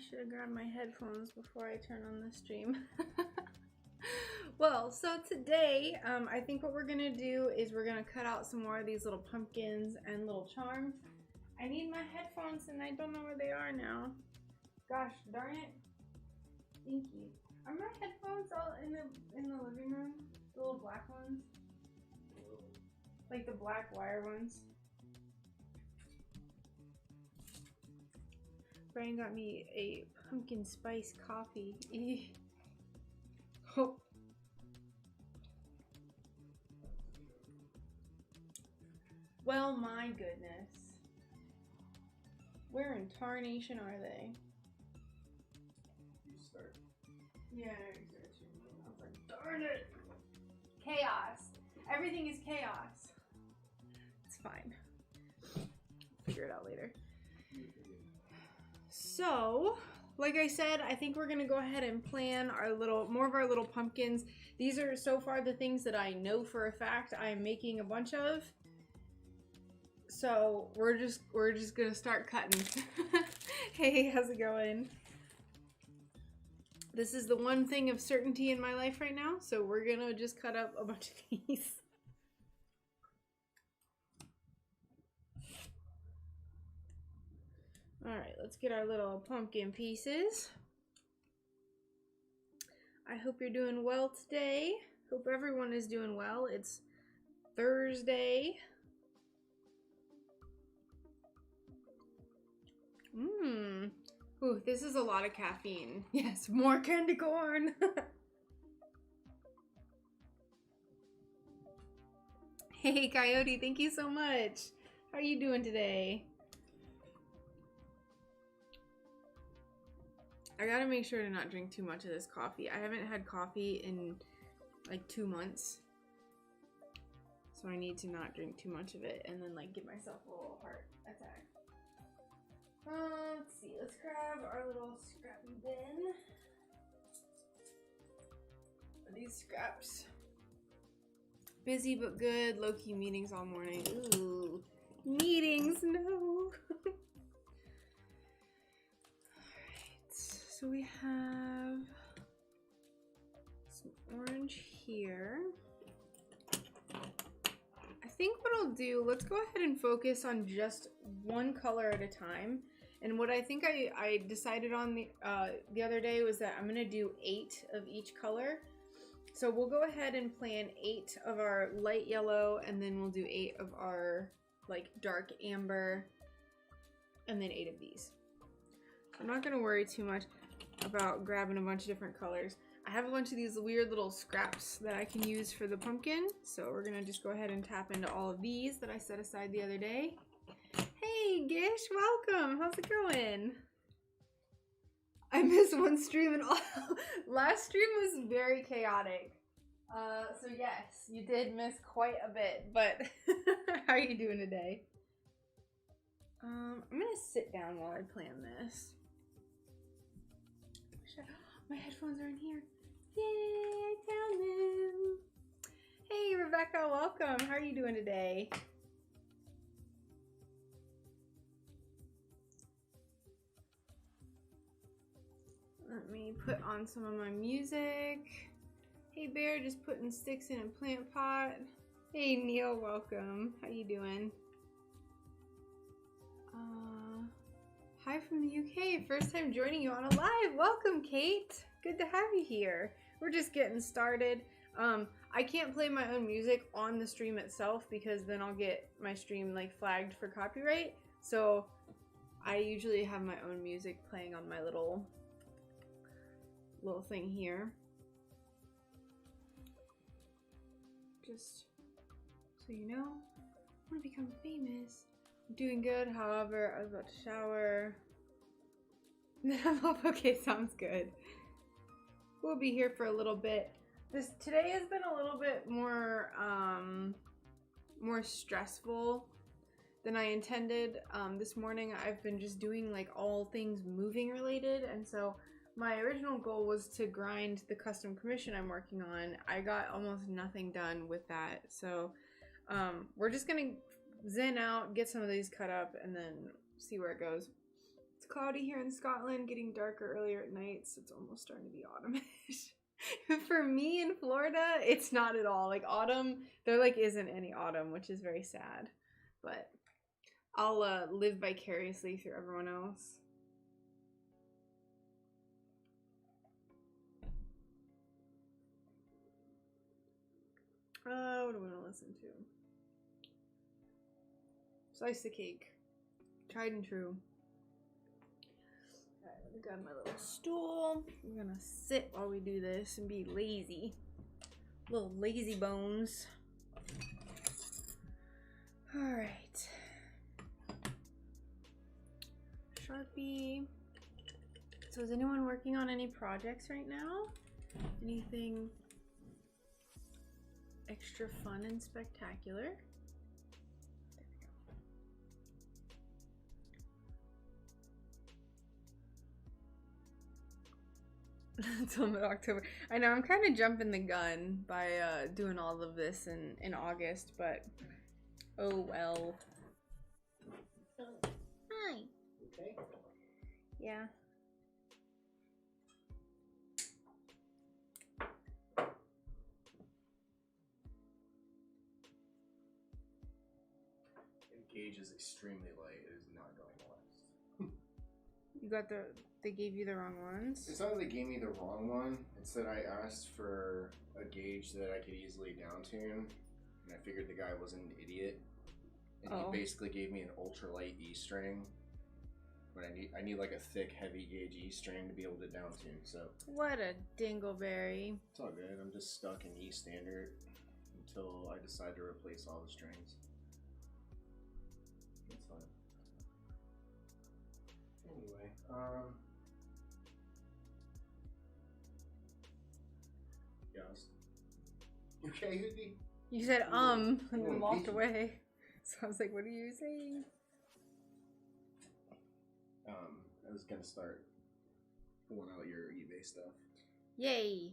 should have grabbed my headphones before I turn on the stream. Well, so today, I think what we're gonna do is we're gonna cut out some more of these little pumpkins and little charms. I need my headphones and I don't know where they are now. Gosh darn it. Thank you. Are my headphones all in the living room? The little black ones? Like the black wire ones? Brian got me a pumpkin spice coffee. Oh. Well, my goodness. Where in tarnation are they? You start. Yeah, exactly. I was like, darn it! Chaos. Everything is chaos. It's fine. Figure it out later. So, like I said, I think we're gonna go ahead and plan more of our little pumpkins. These are so far the things that I know for a fact I'm making a bunch of. So we're just gonna start cutting. Hey, how's it going? This is the one thing of certainty in my life right now, so we're gonna just cut up a bunch of these. Alright, let's get our little pumpkin pieces. I hope you're doing well today. Hope everyone is doing well. It's Thursday. Ooh, this is a lot of caffeine. Yes, more candy corn. Hey, Coyote, thank you so much. How are you doing today? I gotta make sure to not drink too much of this coffee. I haven't had coffee in like 2 months. So I need to not drink too much of it and then like give myself a little heart attack. Let's see, let's grab our little scrappy bin. Are these scraps? Busy but good, low-key meetings all morning. Ooh, meetings, no. Alright, so we have some orange here. I think what I'll do, let's go ahead and focus on just one color at a time. And what I think I decided on the other day was that I'm gonna do 8 of each color. So we'll go ahead and plan 8 of our light yellow, and then we'll do 8 of our like dark amber, and then 8 of these. I'm not gonna worry too much about grabbing a bunch of different colors. I have a bunch of these weird little scraps that I can use for the pumpkin. So we're gonna just go ahead and tap into all of these that I set aside the other day. Hey Gish, welcome. How's it going? I missed one stream and all. Last stream was very chaotic. So yes, you did miss quite a bit, but how are you doing today? I'm gonna sit down while I plan this. My headphones are in here. Yay, I found them. Hey Rebecca, welcome. How are you doing today? Let me put on some of my music. Hey Bear, just putting sticks in a plant pot. Hey Neil, welcome. How you doing? Hi from the UK. First time joining you on a live. Welcome, Kate. Good to have you here. We're just getting started. I can't play my own music on the stream itself because then I'll get my stream like flagged for copyright. So I usually have my own music playing on my little thing here. Just so you know, I want to become famous. I'm doing good, however, I was about to shower. Then I'm off. Okay, sounds good. We'll be here for a little bit. Today has been a little bit more stressful than I intended. This morning I've been just doing like all things moving related, and so my original goal was to grind the custom commission I'm working on. I got almost nothing done with that, so we're just gonna zen out, get some of these cut up, and then see where it goes. It's cloudy here in Scotland, getting darker earlier at night, so it's almost starting to be autumnish. For me in Florida, it's not at all. Like autumn, there like isn't any autumn, which is very sad. But I'll live vicariously through everyone else. What do I want to listen to? Slice the cake. Tried and true. Alright, let me grab my little stool. We're gonna sit while we do this and be lazy. Little lazy bones. Alright. Sharpie. So is anyone working on any projects right now? Anything extra fun and spectacular? Until mid-October. I know I'm kind of jumping the gun by doing all of this in August, but oh well. Hi. Okay. Yeah. Gauge is extremely light. It is not going west. You got they gave you the wrong ones? It's not that they gave me the wrong one. It's that I asked for a gauge that I could easily down tune, and I figured the guy wasn't an idiot. And he basically gave me an ultralight E string. But I need like a thick, heavy gauge E string to be able to down tune. So What a dingleberry. it's all good. I'm just stuck in E standard until I decide to replace all the strings. That's fine. Anyway, yes. You okay, Hoodie? You said and then Oh, walked Peachy. away. So I was like, what are you saying? I was gonna start pulling out your eBay stuff. Yay.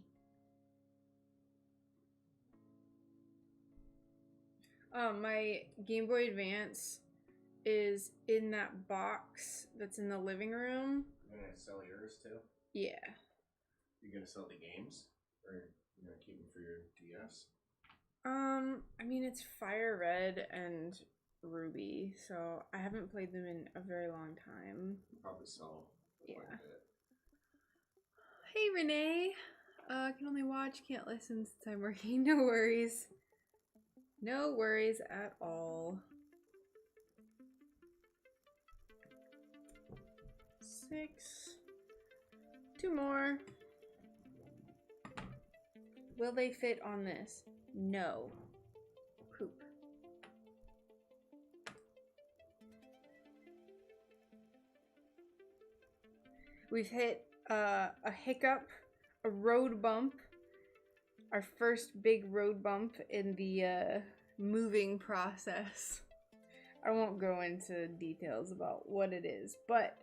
My Game Boy Advance is in that box that's in the living room. You're gonna sell yours too? Yeah. You're gonna sell the games? Or you're gonna keep them for your DS? I mean, it's Fire Red and Ruby, so I haven't played them in a very long time. Probably sell quite a bit. Hey, Renee. Can only watch, can't listen since I'm working. No worries. No worries at all. 6. 2 more. Will they fit on this? No. Poop. We've hit a hiccup, a road bump, our first big road bump in the moving process. I won't go into details about what it is, but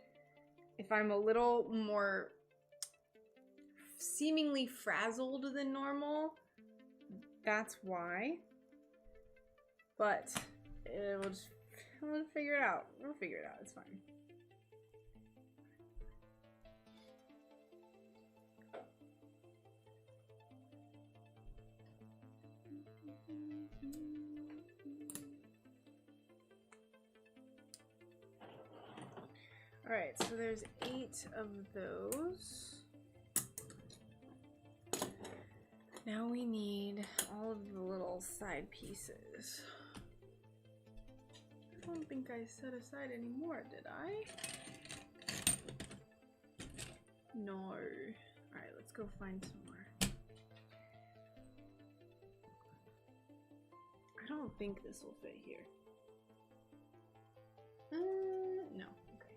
if I'm a little more seemingly frazzled than normal, that's why. But we'll figure it out. We'll figure it out. It's fine. Alright, so there's 8 of those. Now we need all of the little side pieces. I don't think I set aside any more, did I? No. Alright, let's go find some more. I don't think this will fit here. No. Okay.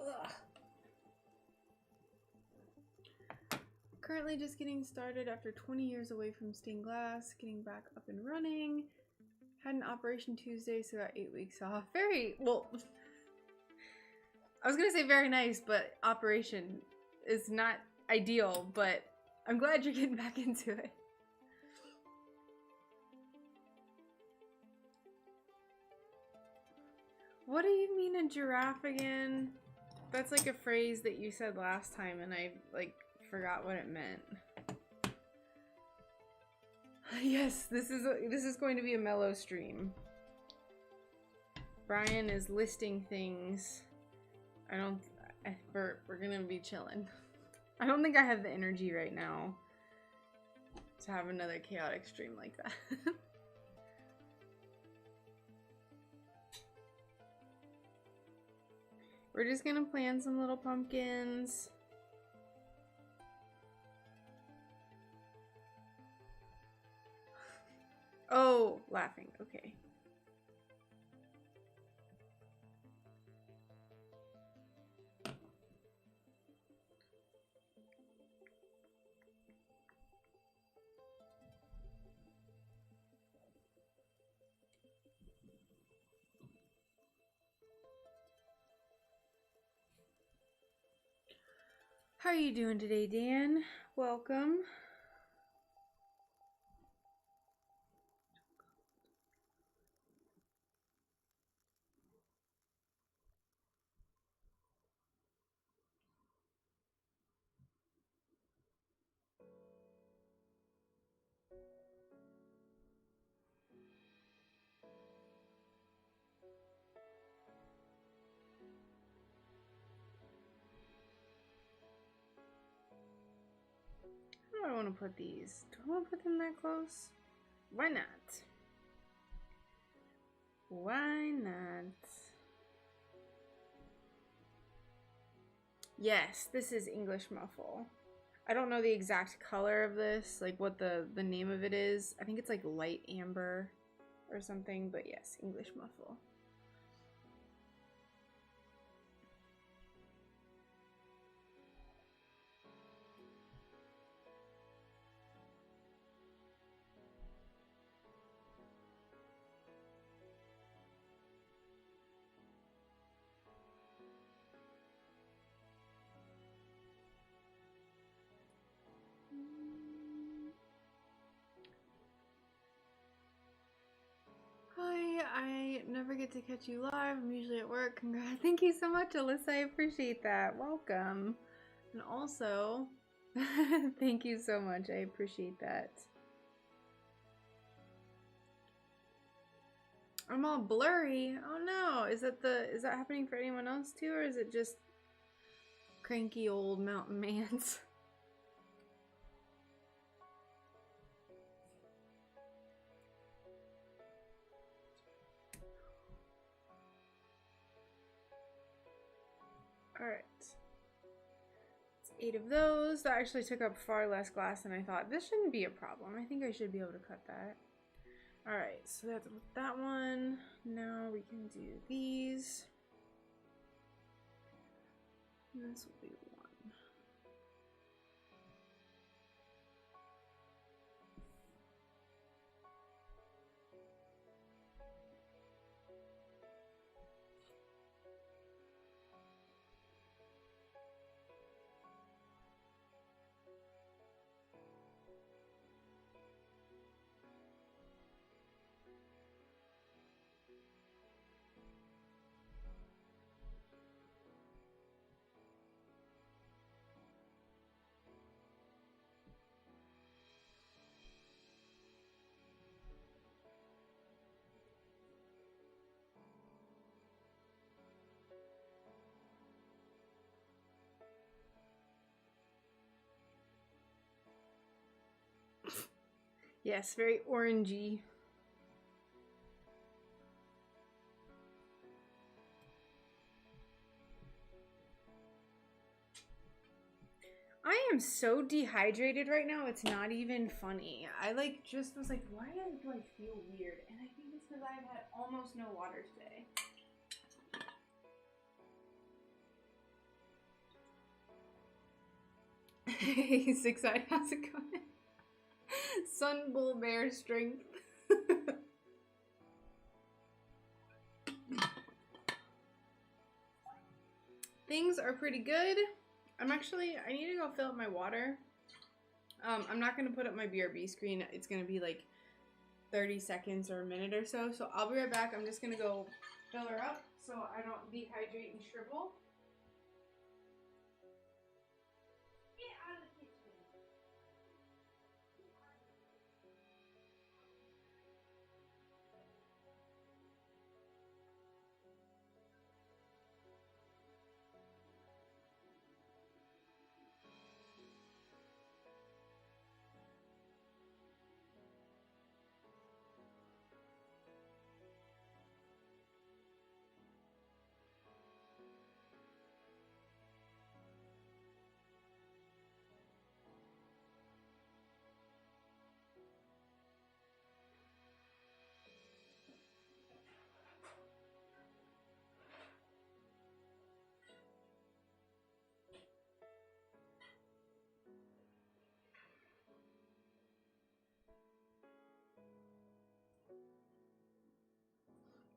Ugh. Currently just getting started after 20 years away from stained glass, getting back up and running. Had an operation Tuesday, so got 8 weeks off. Very, well, I was gonna say very nice, but operation is not ideal, but I'm glad you're getting back into it. What do you mean a giraffe again? That's like a phrase that you said last time and I like forgot what it meant. Yes, this is going to be a mellow stream. Brian is listing things. We're gonna be chilling. I don't think I have the energy right now to have another chaotic stream like that. We're just gonna plant some little pumpkins. Oh, laughing. Okay. How are you doing today, Dan? Welcome. How do I want to put these? Do I want to put them that close? Why not? Why not? Yes, this is English muffle. I don't know the exact color of this, like what the name of it is. I think it's like light amber or something, but yes, English muffle. Hi, I never get to catch you live. I'm usually at work. Congrats. Thank you so much, Alyssa. I appreciate that. Welcome. And also, thank you so much. I appreciate that. I'm all blurry. Oh no. Is that happening for anyone else too, or is it just cranky old mountain mans? Alright. It's 8 of those. That actually took up far less glass than I thought. This shouldn't be a problem. I think I should be able to cut that. Alright, so that's that one. Now we can do these. And this will be one. Yes, very orangey. I am so dehydrated right now, it's not even funny. I like just was like, why do I feel weird? And I think it's because I've had almost no water today. Hey, Six-Eyed, how's it going? Sun Bull Bear strength. Things are pretty good. I need to go fill up my water. I'm not going to put up my BRB screen. It's going to be like 30 seconds or a minute or so. So I'll be right back. I'm just going to go fill her up so I don't dehydrate and shrivel. Get out of the kitchen.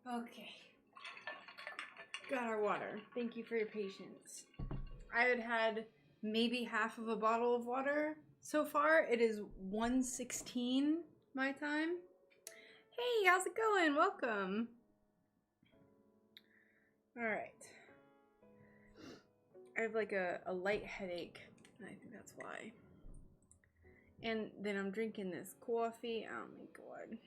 Okay. Got our water. Thank you for your patience. I had maybe half of a bottle of water so far. It is 1:16 my time. Hey, how's it going? Welcome. All right. I have like a light headache. I think that's why. And then I'm drinking this coffee. Oh my god.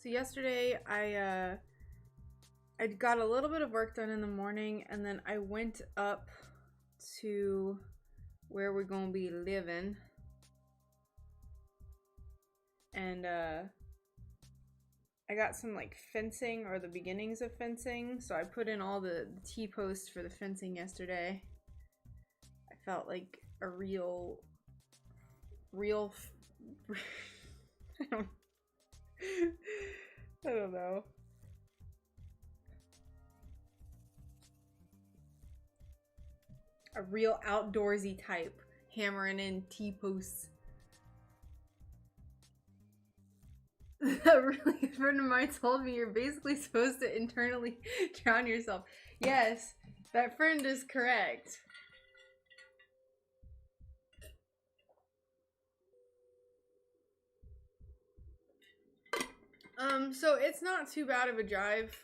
So yesterday I got a little bit of work done in the morning, and then I went up to where we're gonna be living, and I got some like fencing, or the beginnings of fencing. So I put in all the T-posts for the fencing yesterday. I felt like a real I don't know. A real outdoorsy type, hammering in T-posts. A really good friend of mine told me you're basically supposed to internally drown yourself. Yes, that friend is correct. So it's not too bad of a drive.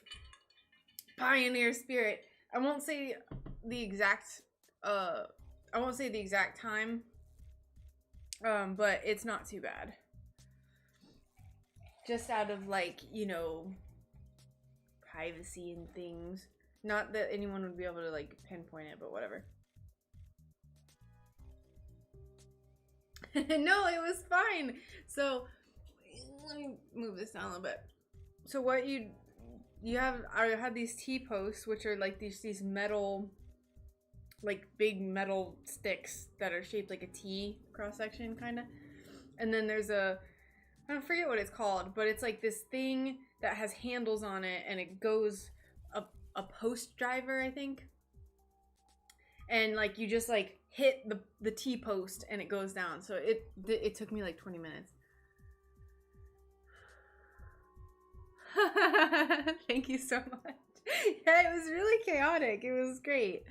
Pioneer spirit. I won't say the exact time. But it's not too bad. Just out of like, you know, privacy and things. Not that anyone would be able to like pinpoint it, but whatever. No, it was fine. So let me move this down a little bit. So what I had these T-posts, which are like these metal, like big metal sticks that are shaped like a T cross section kind of. And then there's I don't forget what it's called, but it's like this thing that has handles on it, and it goes a post driver, I think. And like you just like hit the T-post and it goes down. So it took me like 20 minutes. Thank you so much. Yeah, it was really chaotic. It was great.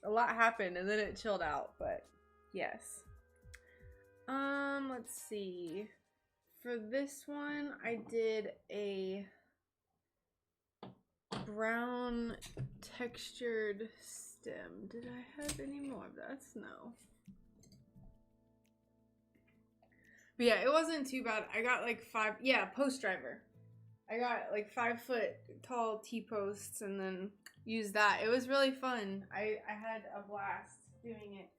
A lot happened and then it chilled out, but yes. Let's see. For this one, I did a brown textured stem. Did I have any more of that? No. But yeah, it wasn't too bad. I got like post driver. I got like 5 foot tall T-posts and then used that. It was really fun. I had a blast doing it.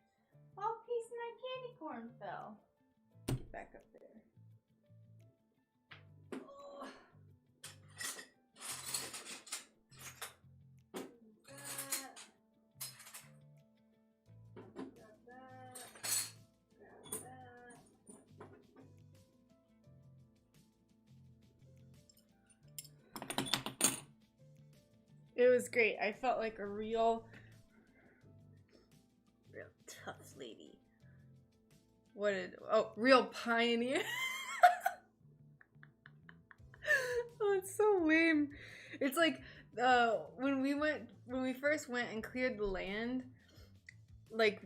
Oh, piece of my candy corn fell. Get back up there. Oh. Grab that. Grab that. It was great. I felt like a real tough lady. Real pioneer. Oh, it's so lame. It's like when we first went and cleared the land, like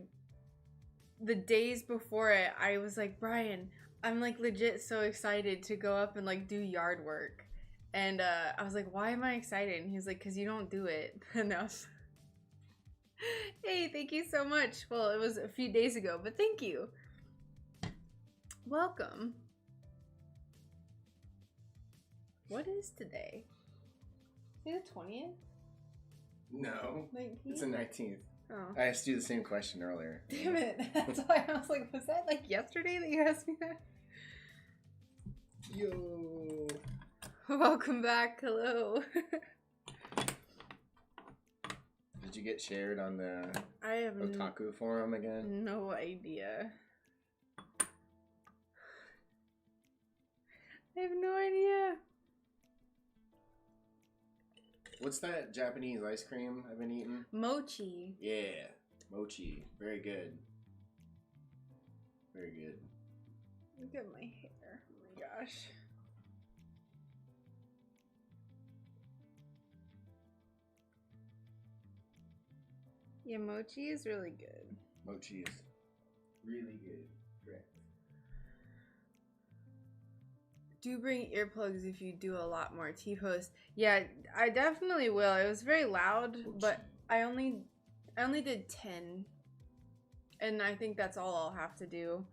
the days before it, I was like, Brian, I'm like legit so excited to go up and like do yard work. And I was like, why am I excited? And he was like, because you don't do it enough. Hey, thank you so much. Well, it was a few days ago, but thank you. Welcome. What is today? Is it the 20th? No. 19th? It's the 19th. Oh. I asked you the same question earlier. Damn it. That's why I was like, was that like yesterday that you asked me that? Yo. Welcome back. Hello. Did you get shared on the I have Otaku forum again? no idea. I have no idea. What's that Japanese ice cream I've been eating? Mochi. Yeah, mochi. Very good. Very good. Look at my hair. Oh my gosh. Yeah, mochi is really good. Mochi is really good. Correct. Do bring earplugs if you do a lot more T-posts. Yeah, I definitely will. It was very loud, but I only did 10. And I think that's all I'll have to do.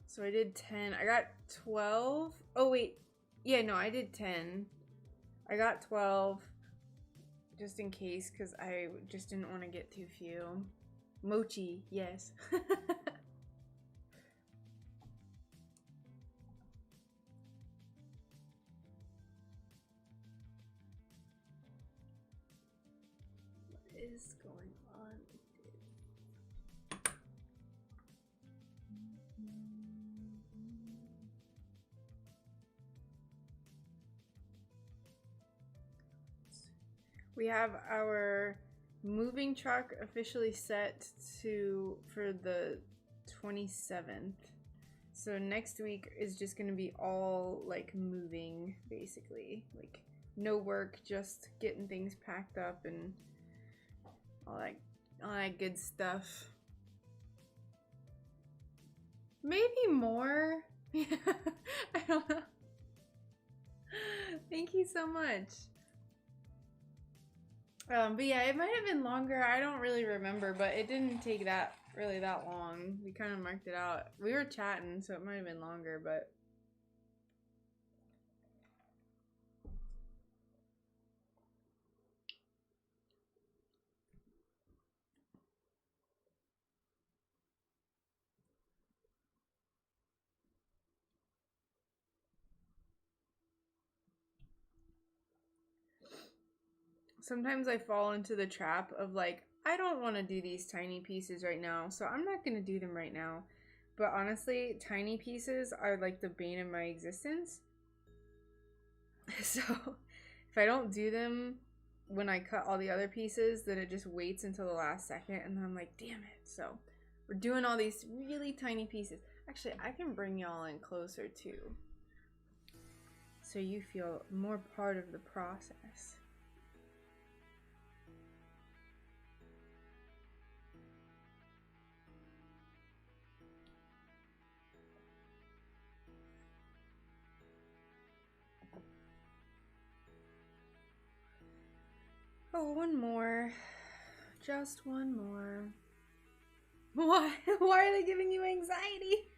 So I did 10. I got 12. Oh, wait. Yeah, no, I did 10. I got 12. Just in case, because I just didn't want to get too few. Mochi, yes. What is going on with this? We have our moving truck officially set for the 27th. So next week is just going to be all like moving, basically. Like no work, just getting things packed up and all that good stuff. Maybe more. I don't know. Thank you so much. But yeah, it might have been longer. I don't really remember, but it didn't take that long. We kind of marked it out. We were chatting, so it might have been longer, but sometimes I fall into the trap of like, I don't want to do these tiny pieces right now, so I'm not going to do them right now. But honestly, tiny pieces are like the bane of my existence. So if I don't do them when I cut all the other pieces, then it just waits until the last second, and then I'm like, damn it. So we're doing all these really tiny pieces. Actually, I can bring y'all in closer too, so you feel more part of the process. Oh, one more. Just one more. Why? Why are they giving you anxiety?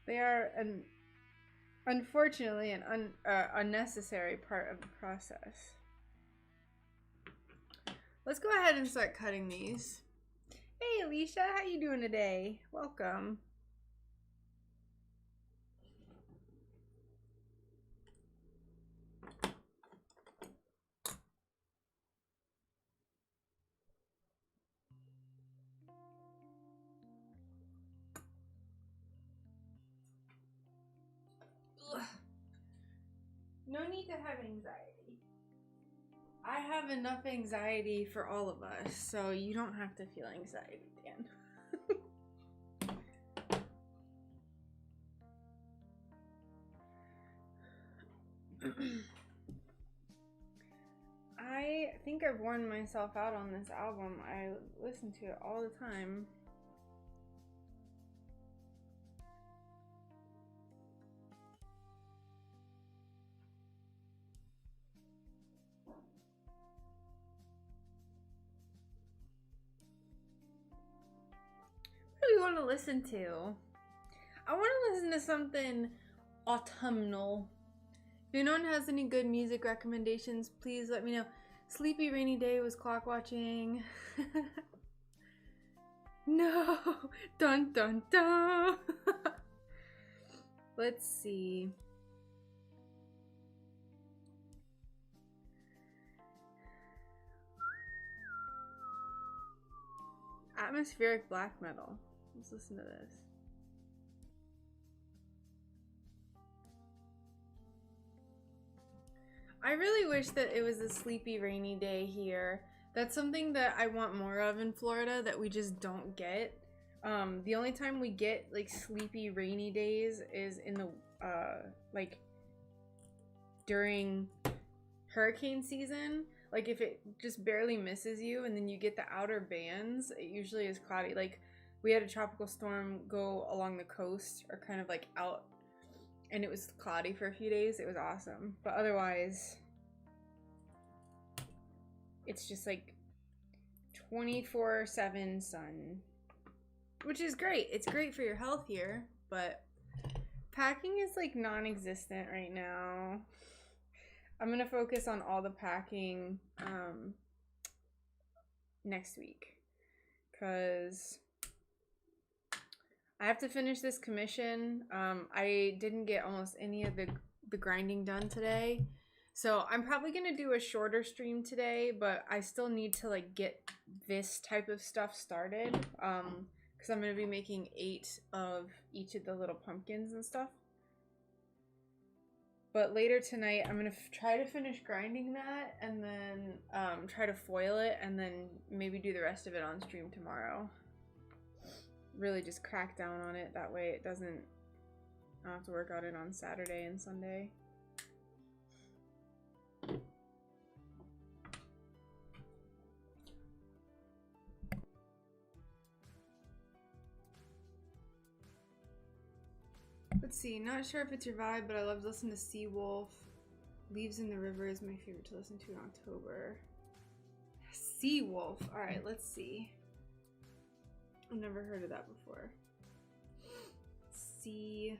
They are unfortunately an unnecessary part of the process. Let's go ahead and start cutting these. Hey, Alicia, how you doing today? Welcome. No need to have anxiety. I have enough anxiety for all of us, so you don't have to feel anxiety, Dan. I think I've worn myself out on this album. I listen to it all the time. What do you want to listen to? I want to listen to something autumnal. If anyone has any good music recommendations, please let me know. Sleepy Rainy Day was clock watching. No! Dun dun dun! Let's see. Atmospheric black metal. Let's listen to this. I really wish that it was a sleepy rainy day here. That's something that I want more of in Florida that we just don't get. The only time we get like sleepy rainy days is in the like during hurricane season. Like if it just barely misses you and then you get the outer bands, it usually is cloudy. Like we had a tropical storm go along the coast or kind of like out, and it was cloudy for a few days. It was awesome. But otherwise, it's just like 24/7 sun, which is great. It's great for your health here, but packing is like non-existent right now. I'm gonna focus on all the packing next week because I have to finish this commission. I didn't get almost any of the grinding done today, so I'm probably gonna do a shorter stream today, but I still need to like get this type of stuff started because I'm gonna be making 8 of each of the little pumpkins and stuff. But later tonight, I'm going to try to finish grinding that and then try to foil it and then maybe do the rest of it on stream tomorrow. Really just crack down on it. That way it doesn't, I don't have to work on it on Saturday and Sunday. Let's see, not sure if it's your vibe, but I love to listen to Seawolf. Leaves in the River is my favorite to listen to in October. Seawolf, alright, let's see. I've never heard of that before. Seawolf.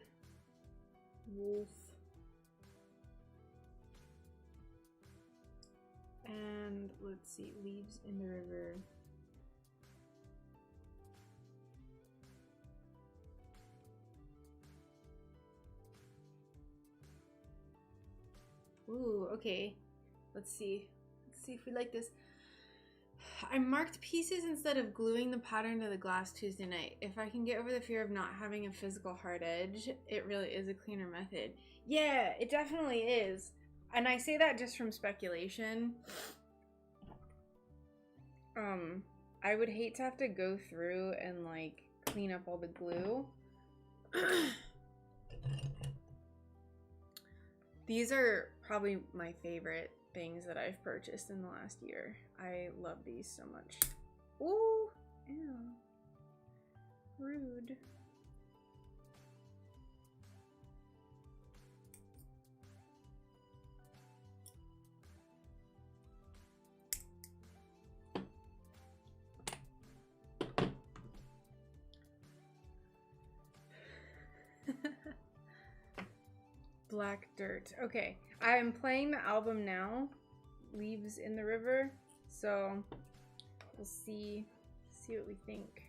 And let's see, Leaves in the River. Ooh, okay. Let's see. Let's see if we like this. I marked pieces instead of gluing the pattern to the glass Tuesday night. If I can get over the fear of not having a physical hard edge, it really is a cleaner method. Yeah, it definitely is. And I say that just from speculation. I would hate to have to go through and like clean up all the glue. These are probably my favorite things that I've purchased in the last year. I love these so much. Ooh, ew. Rude. Black Dirt. Okay, I'm playing the album now, Leaves in the River, so we'll see what we think.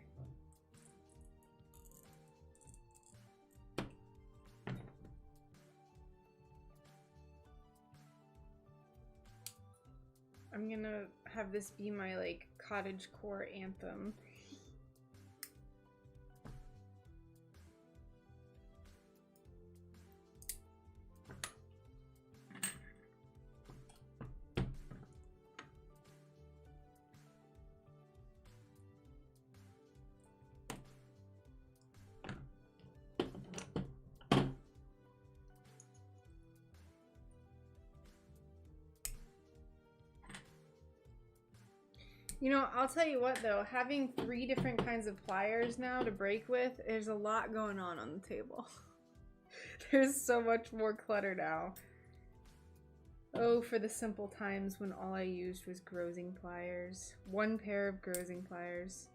I'm gonna have this be my like cottagecore anthem. You know, I'll tell you what though, having 3 different kinds of pliers now to break with, there's a lot going on the table. There's so much more clutter now. Oh, for the simple times when all I used was grozing pliers. 1 pair of grozing pliers.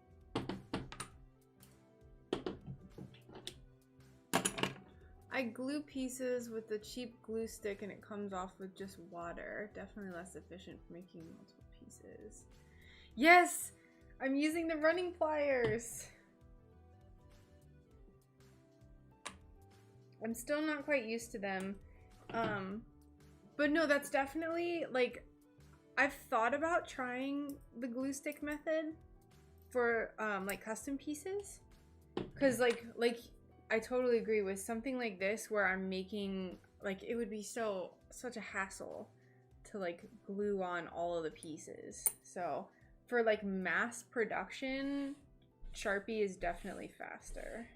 I glue pieces with the cheap glue stick and it comes off with just water. Definitely less efficient for making multiple pieces. Yes! I'm using the running pliers! I'm still not quite used to them. But no, that's definitely, like, I've thought about trying the glue stick method for, like, custom pieces. Because, like, I totally agree with something like this where I'm making, like, it would be such a hassle to, like, glue on all of the pieces. So, for, like, mass production, Sharpie is definitely faster.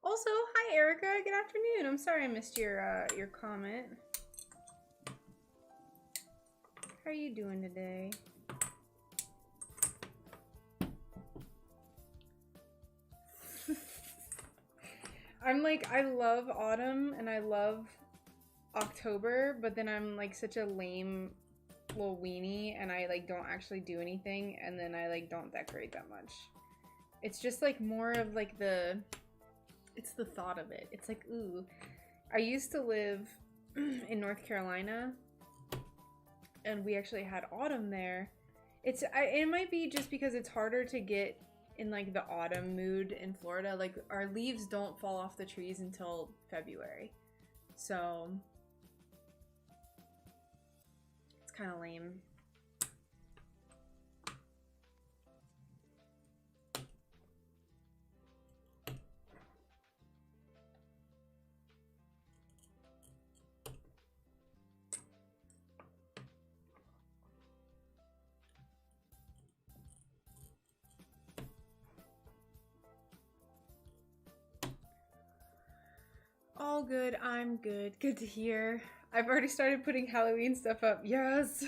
Also, hi Erica, good afternoon. I'm sorry I missed your comment. How are you doing today? I'm like, I love autumn and I love October, but then I'm like such a lame little weenie and I like don't actually do anything and then I like don't decorate that much. It's just like more of like it's the thought of it. It's like, ooh. I used to live in North Carolina and we actually had autumn there. It might be just because it's harder to get in like the autumn mood in Florida. Like our leaves don't fall off the trees until February. So it's kind of lame. All good, I'm good. Good to hear. I've already started putting Halloween stuff up. Yes.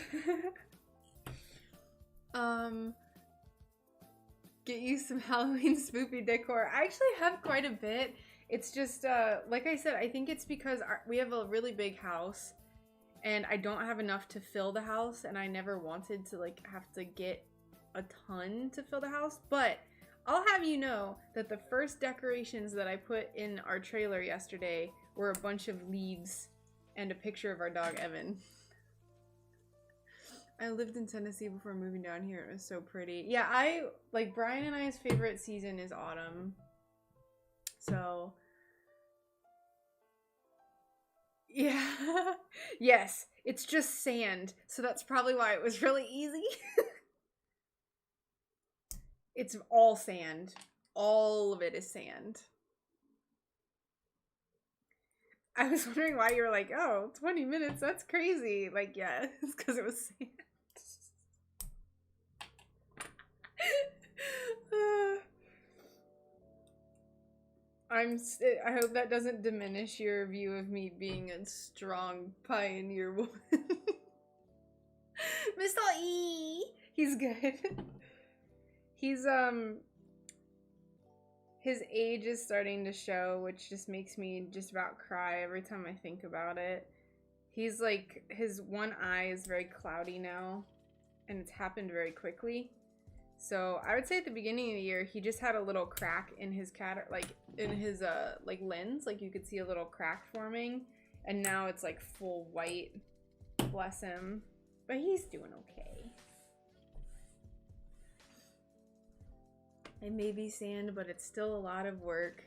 Get you some Halloween spoopy decor. I actually have quite a bit. It's just, like I said, I think it's because we have a really big house and I don't have enough to fill the house and I never wanted to like have to get a ton to fill the house, but I'll have you know that the first decorations that I put in our trailer yesterday were a bunch of leaves and a picture of our dog, Evan. I lived in Tennessee before moving down here. It was so pretty. Yeah, like Brian and I's favorite season is autumn. So, yeah. Yes, it's just sand. So that's probably why it was really easy. It's all sand. All of it is sand. I was wondering why you were like, oh, 20 minutes, that's crazy. Like, yeah, it's because it was sand. I hope that doesn't diminish your view of me being a strong pioneer woman. Mr. E! He's good. He's, his age is starting to show, which just makes me just about cry every time I think about it. He's like, his one eye is very cloudy now, and it's happened very quickly. So I would say at the beginning of the year, he just had a little crack in his like lens, like you could see a little crack forming, and now it's like full white. Bless him, but he's doing okay. It may be sand, but it's still a lot of work.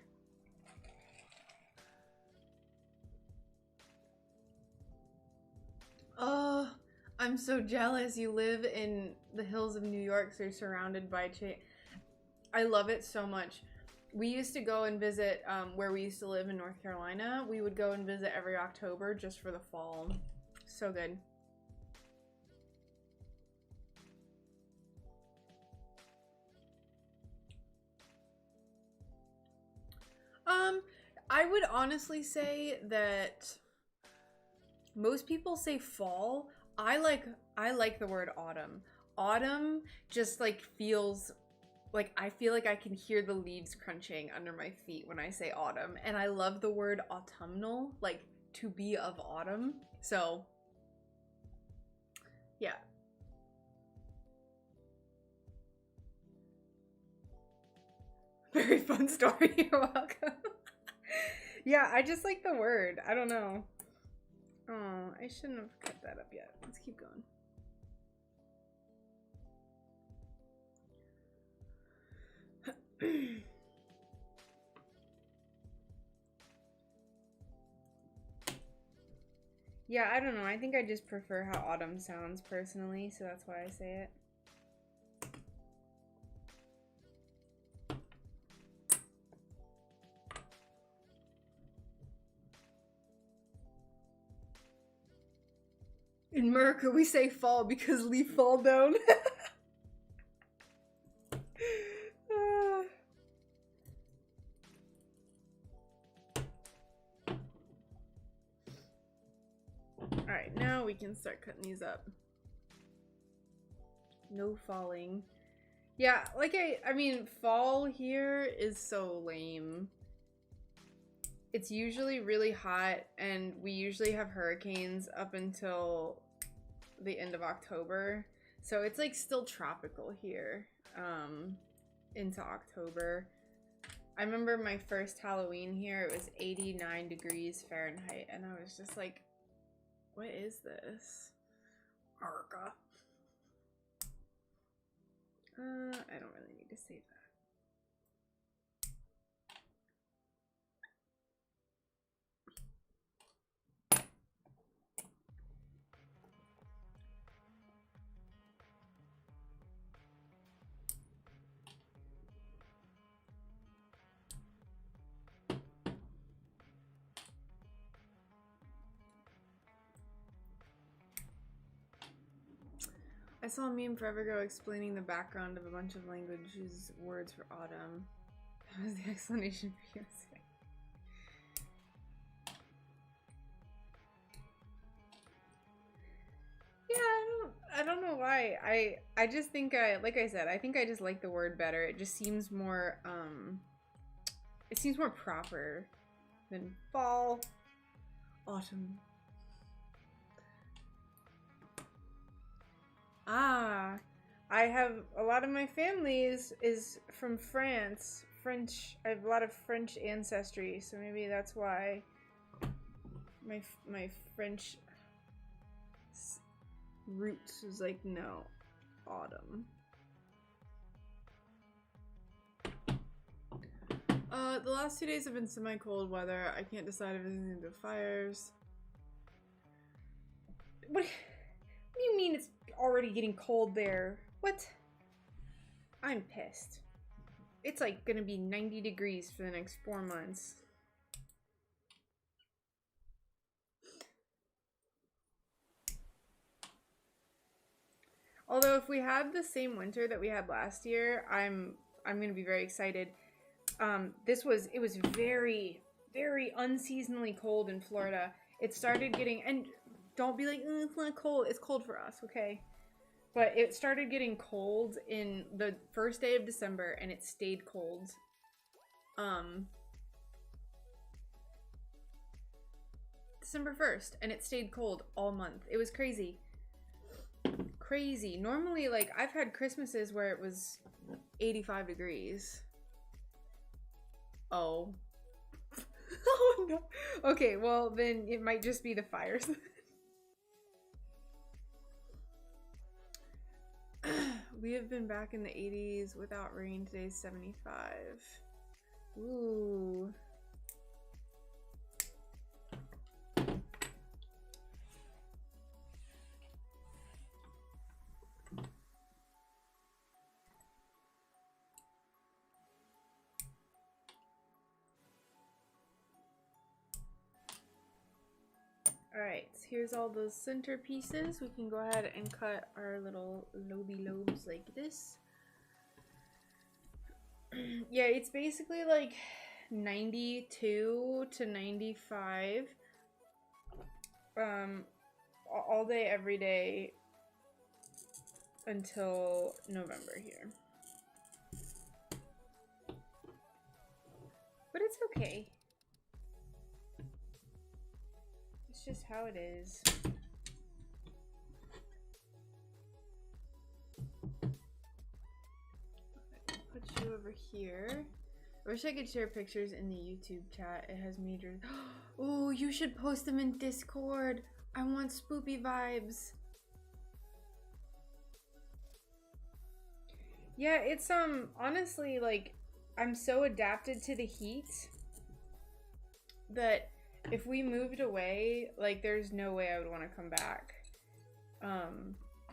Oh, I'm so jealous. You live in the hills of New York, so you're surrounded by I love it so much. We used to go and visit where we used to live in North Carolina. We would go and visit every October just for the fall. So good. I would honestly say that most people say fall. I like the word autumn. Autumn just like feels like I feel like I can hear the leaves crunching under my feet when I say autumn, and I love the word autumnal, like to be of autumn. So yeah. Very fun story. You're welcome. Yeah, I just like the word. I don't know. Oh, I shouldn't have cut that up yet. Let's keep going. Yeah, I don't know. I think I just prefer how autumn sounds personally, so that's why I say it. In America, we say fall because leaf fall down. Alright, now we can start cutting these up. No falling. Yeah, like I mean, fall here is so lame. It's usually really hot, and we usually have hurricanes up until the end of October. So it's like still tropical here into October. I remember my first Halloween here, it was 89 degrees Fahrenheit, and I was just like, what is this? Arga. I don't really need to save that. I saw a meme forever ago explaining the background of a bunch of languages words for autumn. That was the explanation for USA. Yeah, I don't know why. I just think like I said, I think I just like the word better. It just seems more it seems more proper than fall, autumn. Ah, I have a lot of my family is from France. French. I have a lot of French ancestry, so maybe that's why my French roots was like, no, autumn. The last 2 days have been semi-cold weather. I can't decide if it's going to fires. What do you mean it's already getting cold there? What? I'm pissed. It's like gonna be 90 degrees for the next 4 months. Although if we had the same winter that we had last year, I'm gonna be very excited. It was very, very unseasonably cold in Florida. It started getting, and don't be like, it's not cold. It's cold for us, okay? But it started getting cold in the first day of December, and it stayed cold. December 1st, and it stayed cold all month. It was crazy. Crazy. Normally, like, I've had Christmases where it was 85 degrees. Oh. Oh, no. Okay, well, then it might just be the fires. We have been back in the 80s without rain. Today's 75. Ooh. Alright, so here's all those center pieces. We can go ahead and cut our little lobey lobes like this. Yeah, it's basically like 92 to 95 all day every day until November here. But it's okay. It's just how it is. Put you over here. I wish I could share pictures in the YouTube chat. It has major. Oh, you should post them in Discord. I want spoopy vibes. Yeah, it's honestly, like, I'm so adapted to the heat that if we moved away, like, there's no way I would want to come back.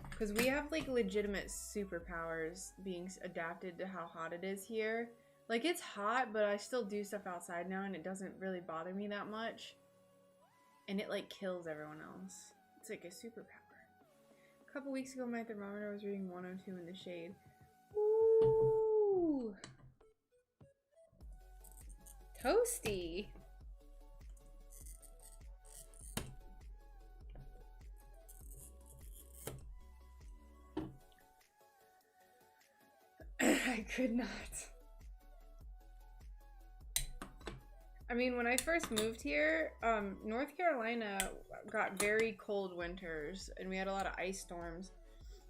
Because we have, like, legitimate superpowers being adapted to how hot it is here. Like, it's hot, but I still do stuff outside now, and it doesn't really bother me that much. And it, like, kills everyone else. It's like a superpower. A couple weeks ago, my thermometer was reading 102 in the shade. Ooh! Toasty! I could not. I mean, when I first moved here, North Carolina got very cold winters, and we had a lot of ice storms.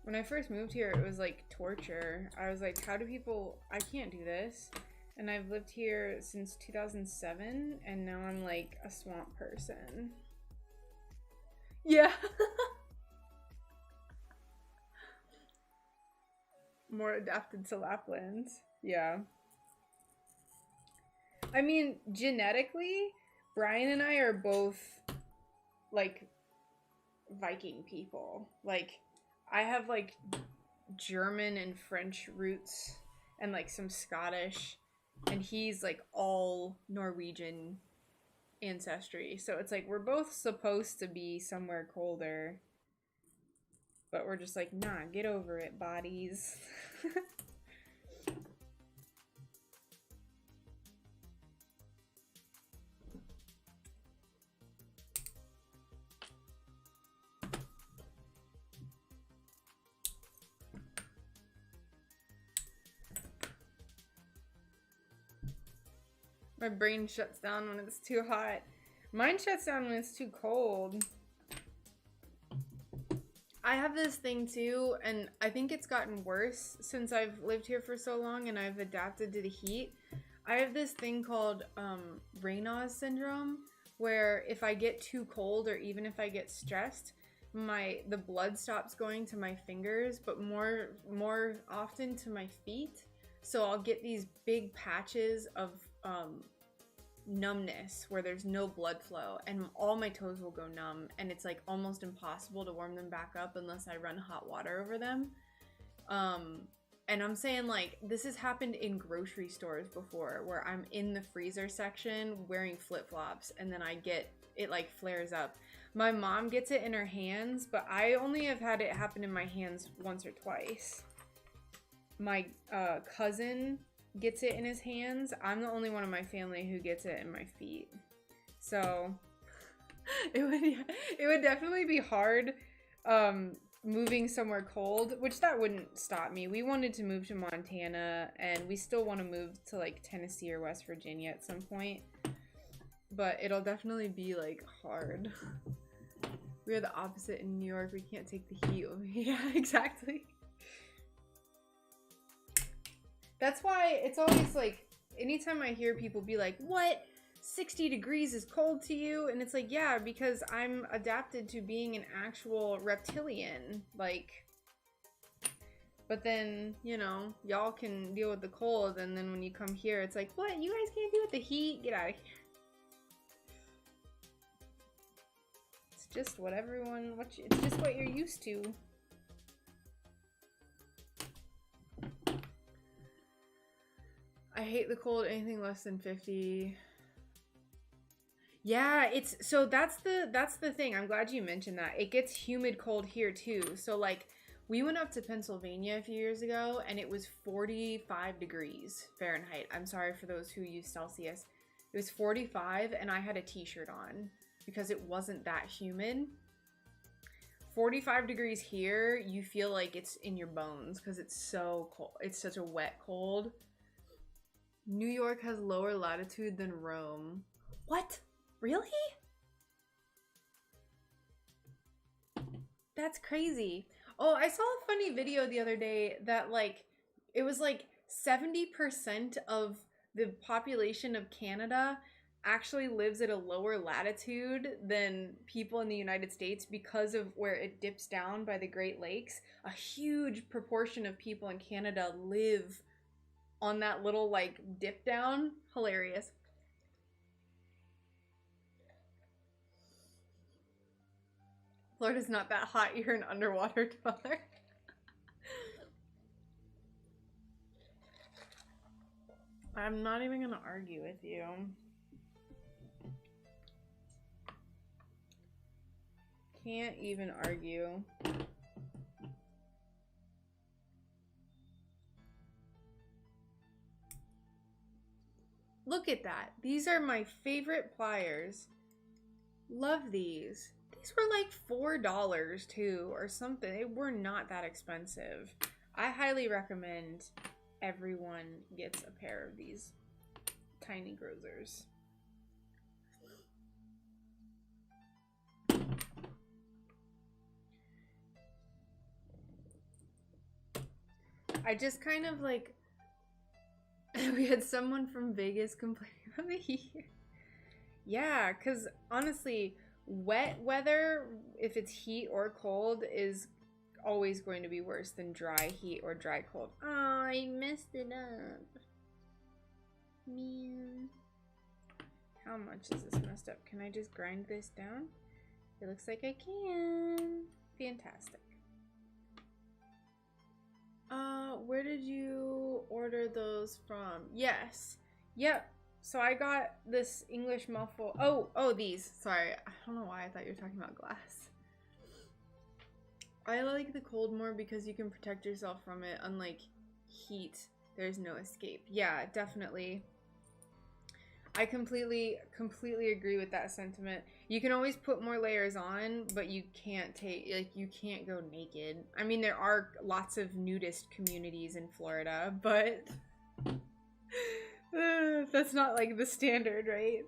When I first moved here, it was like torture. I was like, how do people... I can't do this. And I've lived here since 2007, and now I'm like a swamp person. Yeah. More adapted to Lapland. Yeah. I mean, genetically, Brian and I are both, like, Viking people. Like, I have, like, German and French roots and, like, some Scottish. And he's, like, all Norwegian ancestry. So it's like, we're both supposed to be somewhere colder. But we're just like, nah, get over it, bodies. My brain shuts down when it's too hot. Mine shuts down when it's too cold. I have this thing too, and I think it's gotten worse since I've lived here for so long and I've adapted to the heat. I have this thing called Raynaud syndrome, where if I get too cold or even if I get stressed, the blood stops going to my fingers, but more often to my feet. So I'll get these big patches of numbness where there's no blood flow, and all my toes will go numb, and it's like almost impossible to warm them back up unless I run hot water over them. And I'm saying, like, this has happened in grocery stores before, where I'm in the freezer section wearing flip-flops, and then I get it, like, flares up. My mom gets it in her hands, but I only have had it happen in my hands once or twice. My cousin gets it in his hands. I'm the only one in my family who gets it in my feet. So it would definitely be hard moving somewhere cold, which that wouldn't stop me. We wanted to move to Montana, and we still want to move to like Tennessee or West Virginia at some point. But it'll definitely be like hard. We are the opposite in New York. We can't take the heat. Yeah, exactly. That's why it's always like, anytime I hear people be like, what? 60 degrees is cold to you? And it's like, yeah, because I'm adapted to being an actual reptilian. Like, but then, you know, y'all can deal with the cold, and then when you come here, it's like, what? You guys can't deal with the heat? Get out of here. It's just what everyone, it's just what you're used to. I hate the cold, anything less than 50. Yeah, that's the thing. I'm glad you mentioned that. It gets humid cold here too. So like we went up to Pennsylvania a few years ago and it was 45 degrees Fahrenheit. I'm sorry for those who use Celsius. It was 45 and I had a t-shirt on because it wasn't that humid. 45 degrees here, you feel like it's in your bones because it's so cold. It's such a wet cold. New York has lower latitude than Rome. What? Really? That's crazy. Oh, I saw a funny video the other day that like it was like 70% of the population of Canada actually lives at a lower latitude than people in the United States because of where it dips down by the Great Lakes. A huge proportion of people in Canada live on that little like dip down. Hilarious. Florida's not that hot. You're an underwater dweller. I'm not even gonna argue with you. Can't even argue. Look at that. These are my favorite pliers. Love these. These were like $4 too or something. They were not that expensive. I highly recommend everyone gets a pair of these tiny grozers. I just kind of like we had someone from Vegas complaining about the heat. Yeah, because honestly, wet weather, if it's heat or cold, is always going to be worse than dry heat or dry cold. Oh, I messed it up. Man. How much is this messed up? Can I just grind this down? It looks like I can. Fantastic. Where did you order those from? Yes. Yep. So I got this English muffle. Oh, these. Sorry. I don't know why I thought you were talking about glass. I like the cold more because you can protect yourself from it. Unlike heat, there's no escape. Yeah, definitely. I completely agree with that sentiment. You can always put more layers on, but you can't you can't go naked. I mean, there are lots of nudist communities in Florida, but that's not like the standard, right?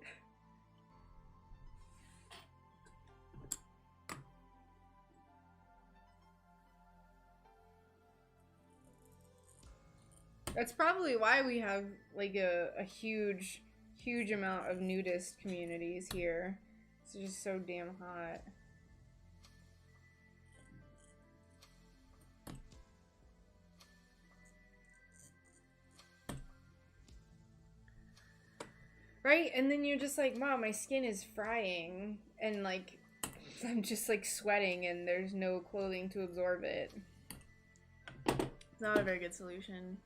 That's probably why we have like a huge amount of nudist communities here. It's just so damn hot. Right? And then you're just like, wow, my skin is frying and like I'm just like sweating and there's no clothing to absorb it. It's not a very good solution.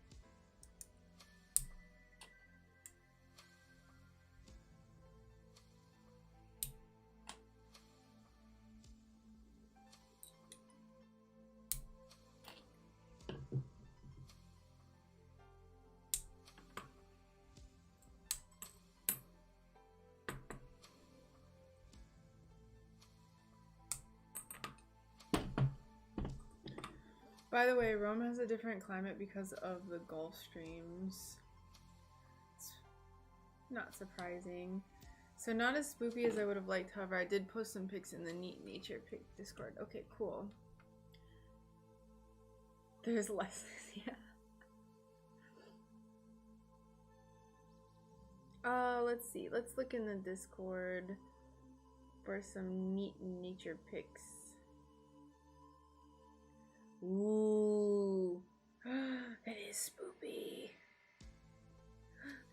By the way, Rome has a different climate because of the Gulf streams. It's not surprising. So not as spooky as I would have liked, however, I did post some pics in the Neat Nature pic Discord. Okay, cool. There's less, yeah. Let's see. Let's look in the Discord for some Neat Nature pics. Ooh, it is spoopy.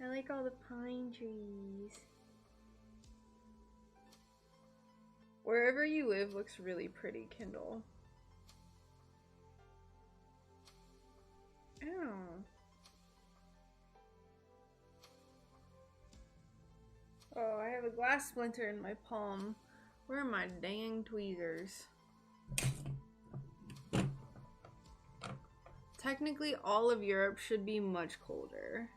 I like all the pine trees. Wherever you live looks really pretty, Kindle. Oh. Oh, I have a glass splinter in my palm. Where are my dang tweezers? Technically, all of Europe should be much colder.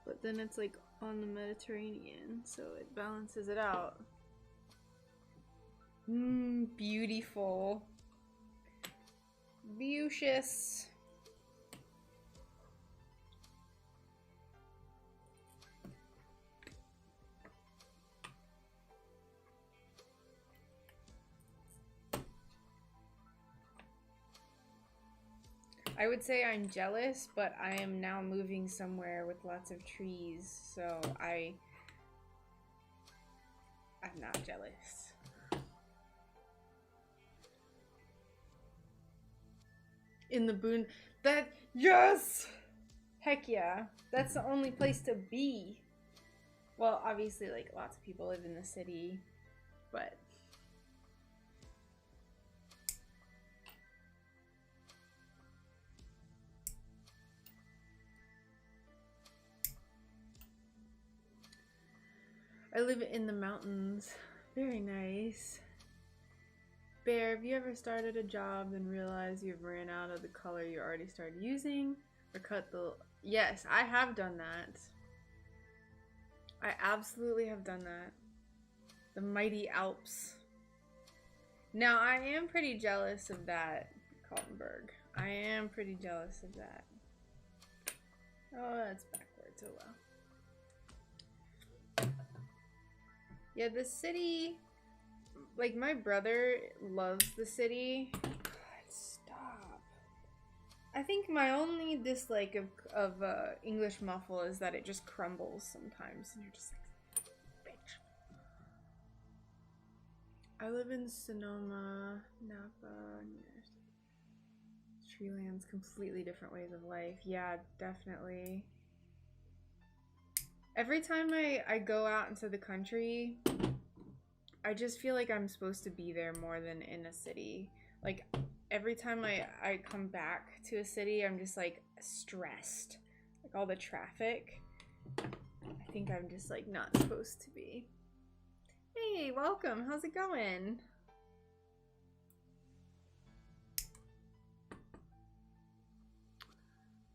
But then it's like on the Mediterranean, so it balances it out. Beautiful. Beaucious. I would say I'm jealous, but I am now moving somewhere with lots of trees, so I'm not jealous. In the boon, yes! Heck yeah, that's the only place to be. Well, obviously, like, lots of people live in the city, but I live in the mountains. Very nice. Bear, have you ever started a job and realized you've ran out of the color you already started using? Or cut the... Yes, I have done that. I absolutely have done that. The mighty Alps. Now, I am pretty jealous of that, Kaltenberg. I am pretty jealous of that. Oh, that's backwards. Oh well. Yeah, the city, like, my brother loves the city. God, stop. I think my only dislike of English muffle is that it just crumbles sometimes, and you're just like, bitch. I live in Sonoma, Napa, Treelands, completely different ways of life. Yeah, definitely. Every time I go out into the country, I just feel like I'm supposed to be there more than in a city. Like, every time I come back to a city, I'm just, like, stressed. Like, all the traffic. I think I'm just, like, not supposed to be. Hey, welcome. How's it going?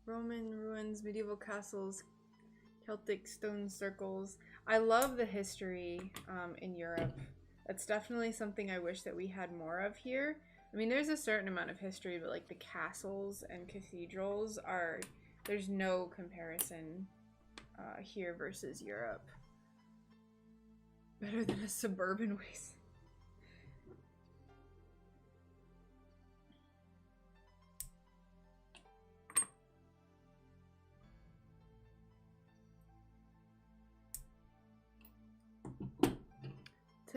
Roman ruins, medieval castles, Celtic stone circles. I love the history in Europe. That's definitely something I wish that we had more of here. I mean, there's a certain amount of history, but like the castles and cathedrals are, there's no comparison here versus Europe. Better than a suburban waste.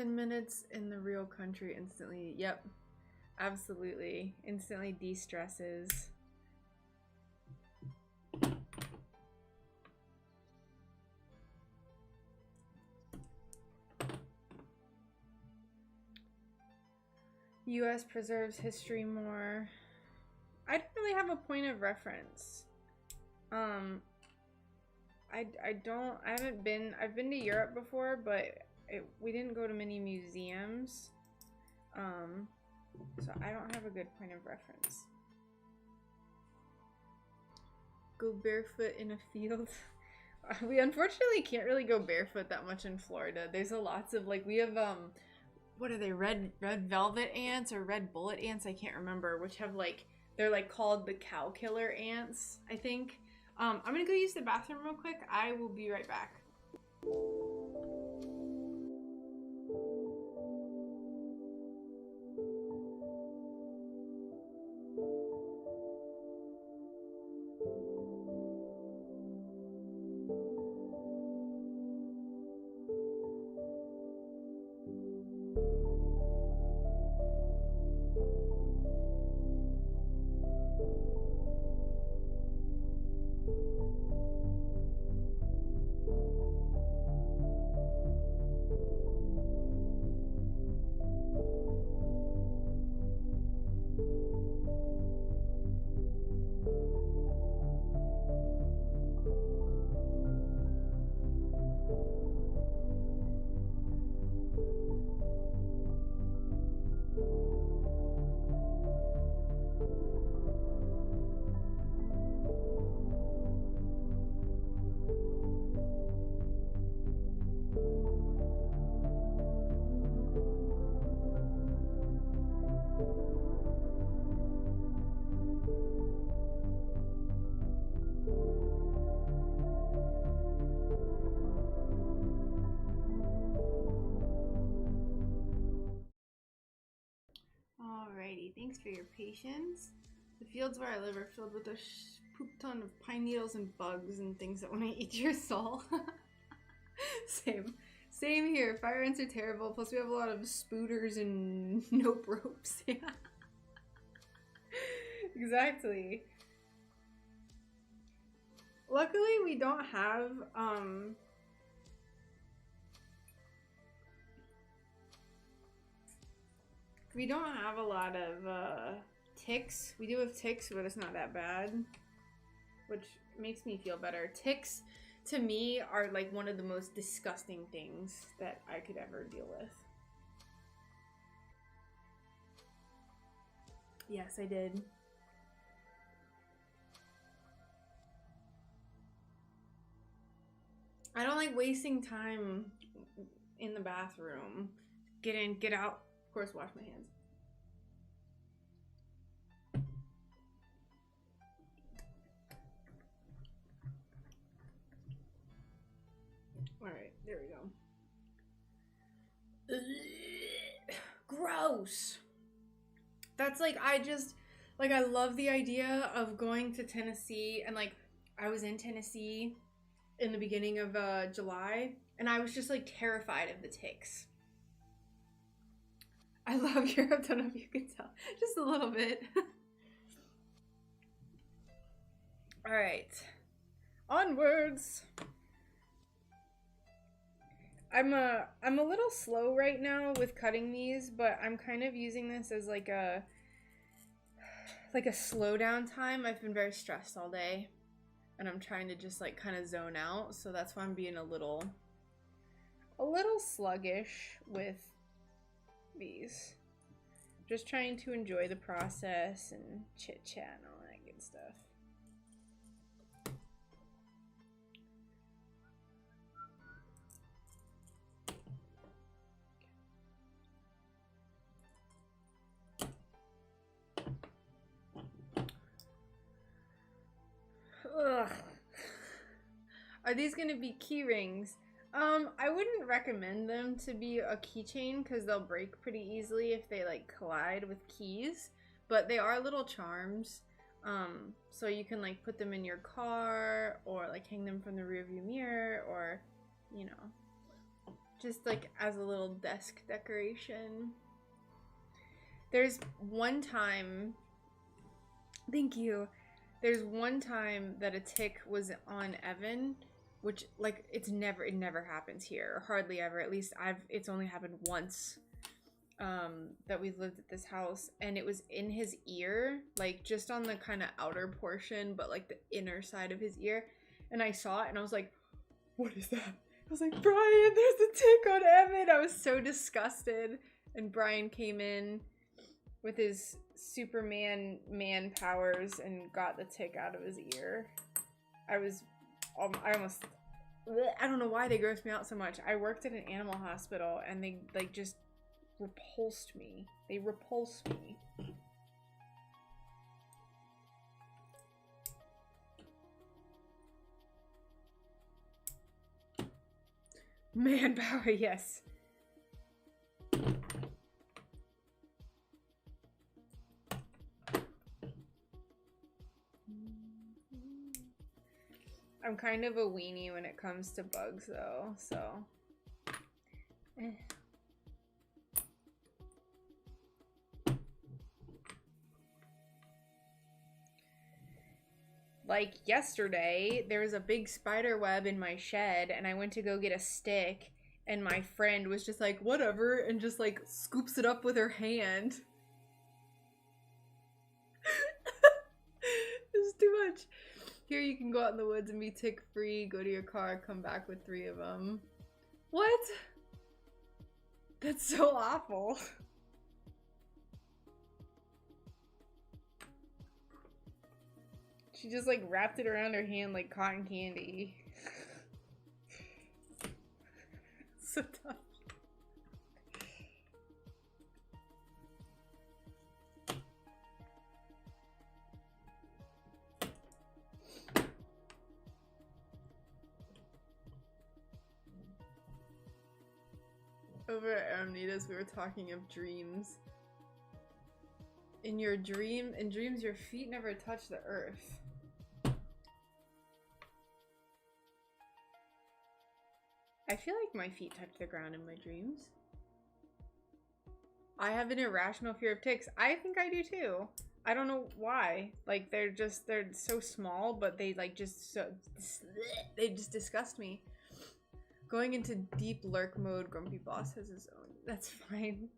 Minutes in the real country instantly. Yep. Absolutely. Instantly de-stresses. US preserves history more. I don't really have a point of reference. I've been to Europe before, but we didn't go to many museums, so I don't have a good point of reference. Go barefoot in a field. We unfortunately can't really go barefoot that much in Florida. There's a lots of, like, we have, what are they, red velvet ants or red bullet ants? I can't remember, which have, like, they're, like, called the cow killer ants, I think. I'm gonna go use the bathroom real quick. I will be right back. for your patience. The fields where I live are filled with a poop ton of pine needles and bugs and things that want to eat your soul. Same. Same here. Fire ants are terrible. Plus we have a lot of spooters and nope ropes. Yeah. Exactly. Luckily we don't have a lot of ticks. We do have ticks, but it's not that bad, which makes me feel better. Ticks to me are like one of the most disgusting things that I could ever deal with. Yes, I did. I don't like wasting time in the bathroom. Get in, get out. Of course, wash my hands. Alright, there we go. Gross! That's like, I love the idea of going to Tennessee, and like, I was in Tennessee in the beginning of July, and I was just like terrified of the ticks. I love Europe, don't know if you can tell. Just a little bit. Alright. Onwards! I'm a little slow right now with cutting these, but I'm kind of using this as like a slow down time. I've been very stressed all day, and I'm trying to just like kind of zone out, so that's why I'm being a little sluggish with these. Just trying to enjoy the process and chit chat and all that good stuff. Ugh. Are these gonna be key rings? I wouldn't recommend them to be a keychain because they'll break pretty easily if they like collide with keys, but they are little charms. So you can like put them in your car or like hang them from the rearview mirror, or you know, just like as a little desk decoration. There's one time, thank you. There's one time that a tick was on Evan, which like it never happens here, or hardly ever. At least it's only happened once that we've lived at this house, and it was in his ear, like just on the kind of outer portion, but like the inner side of his ear. And I saw it and I was like, what is that? I was like, Brian, there's a tick on Evan. I was so disgusted. And Brian came in with his Superman man powers and got the tick out of his ear. I don't know why they grossed me out so much. I worked at an animal hospital and they like just repulsed me. They repulsed me. Manpower, yes. I'm kind of a weenie when it comes to bugs though, so. Like yesterday, there was a big spider web in my shed and I went to go get a stick and my friend was just like, whatever, and just like scoops it up with her hand. It's too much. Here you can go out in the woods and be tick free, go to your car, come back with 3 of them. What? That's so awful. She just like wrapped it around her hand like cotton candy. So tough. Over at Amnita's, we were talking of dreams. In dreams, your feet never touch the earth. I feel like my feet touch the ground in my dreams. I have an irrational fear of ticks. I think I do too. I don't know why. Like they're so small, but they they just disgust me. Going into deep lurk mode, Grumpy Boss has his own. That's fine.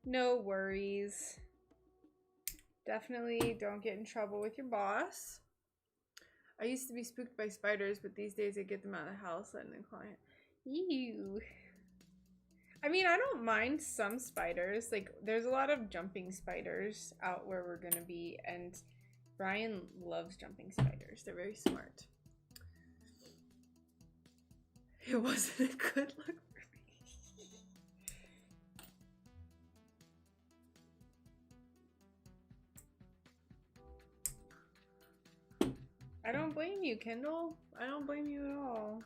No worries. Definitely don't get in trouble with your boss. I used to be spooked by spiders, but these days I get them out of the house, letting them client. Ew. I mean, I don't mind some spiders. Like, there's a lot of jumping spiders out where we're gonna be, and Brian loves jumping spiders. They're very smart. It wasn't a good look for me. I don't blame you, Kendall. I don't blame you at all.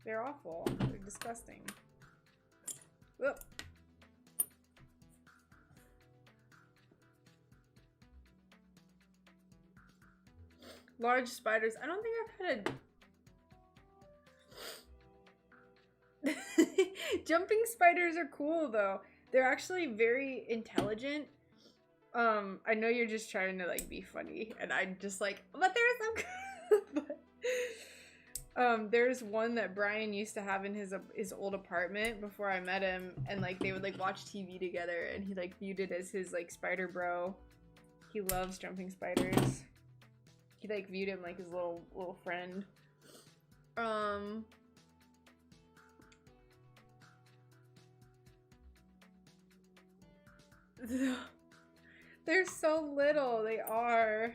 They're awful. They're disgusting. Whoop. Large spiders. I don't think I've had a... Jumping spiders are cool, though. They're actually very intelligent. I know you're just trying to, like, be funny. And I'm just like, but they're so cool. But, there's one that Brian used to have in his old apartment before I met him. And, like, they would, like, watch TV together. And he, like, viewed it as his, like, spider bro. He loves jumping spiders. He, like, viewed him like his little friend. They're so little. They are.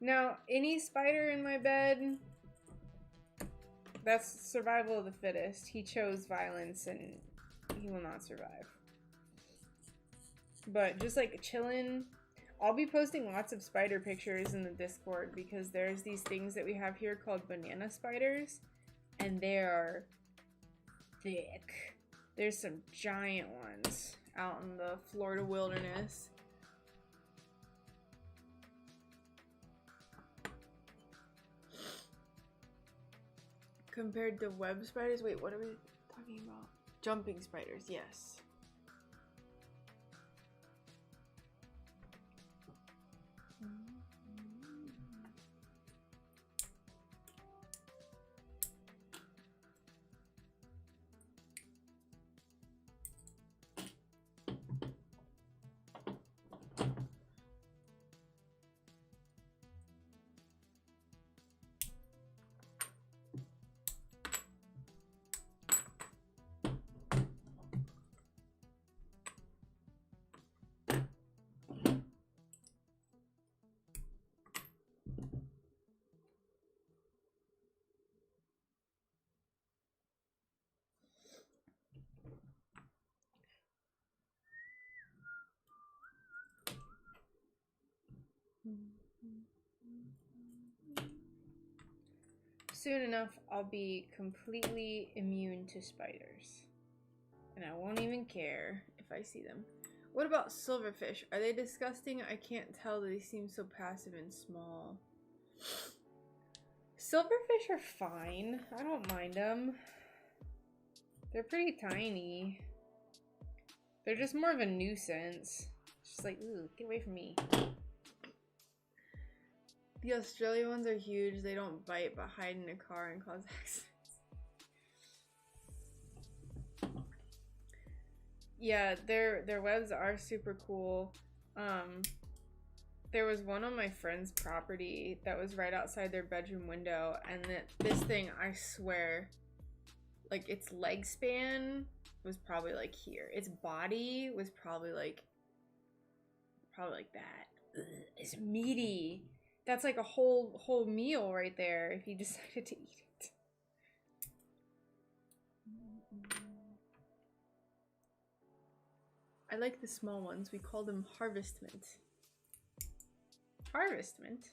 Now, any spider in my bed, that's survival of the fittest. He chose violence and he will not survive. But just like chilling, I'll be posting lots of spider pictures in the Discord because there's these things that we have here called banana spiders, and they are thick. There's some giant ones out in the Florida wilderness. Compared to web spiders? Wait, what are we talking about? Jumping spiders, yes. Soon enough, I'll be completely immune to spiders. And I won't even care if I see them. What about silverfish? Are they disgusting? I can't tell. They seem so passive and small. Silverfish are fine. I don't mind them. They're pretty tiny. They're just more of a nuisance. It's just like, ooh, get away from me. The Australian ones are huge. They don't bite but hide in a car and cause accidents. Yeah, their webs are super cool. There was one on my friend's property that was right outside their bedroom window, and this thing, I swear, like its leg span was probably like here. Its body was probably like that. Ugh, it's meaty. That's like a whole meal right there if you decided to eat it. I like the small ones. We call them harvest mint. Harvest mint?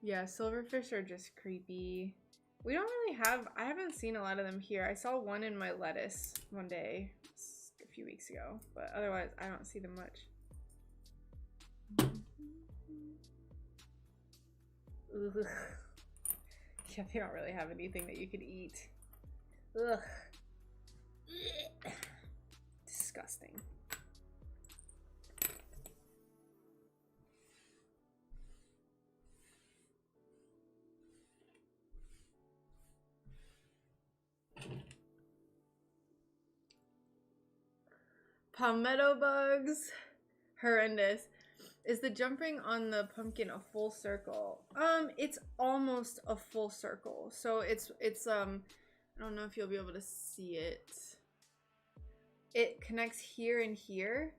Yeah, silverfish are just creepy. We don't really have, I haven't seen a lot of them here. I saw one in my lettuce one day a few weeks ago, but otherwise I don't see them much. Ugh. Yeah, they don't really have anything that you could eat. Ugh. Disgusting. Palmetto bugs. Horrendous. Is the jumping on the pumpkin a full circle? It's almost a full circle. So it's I don't know if you'll be able to see it. It connects here and here.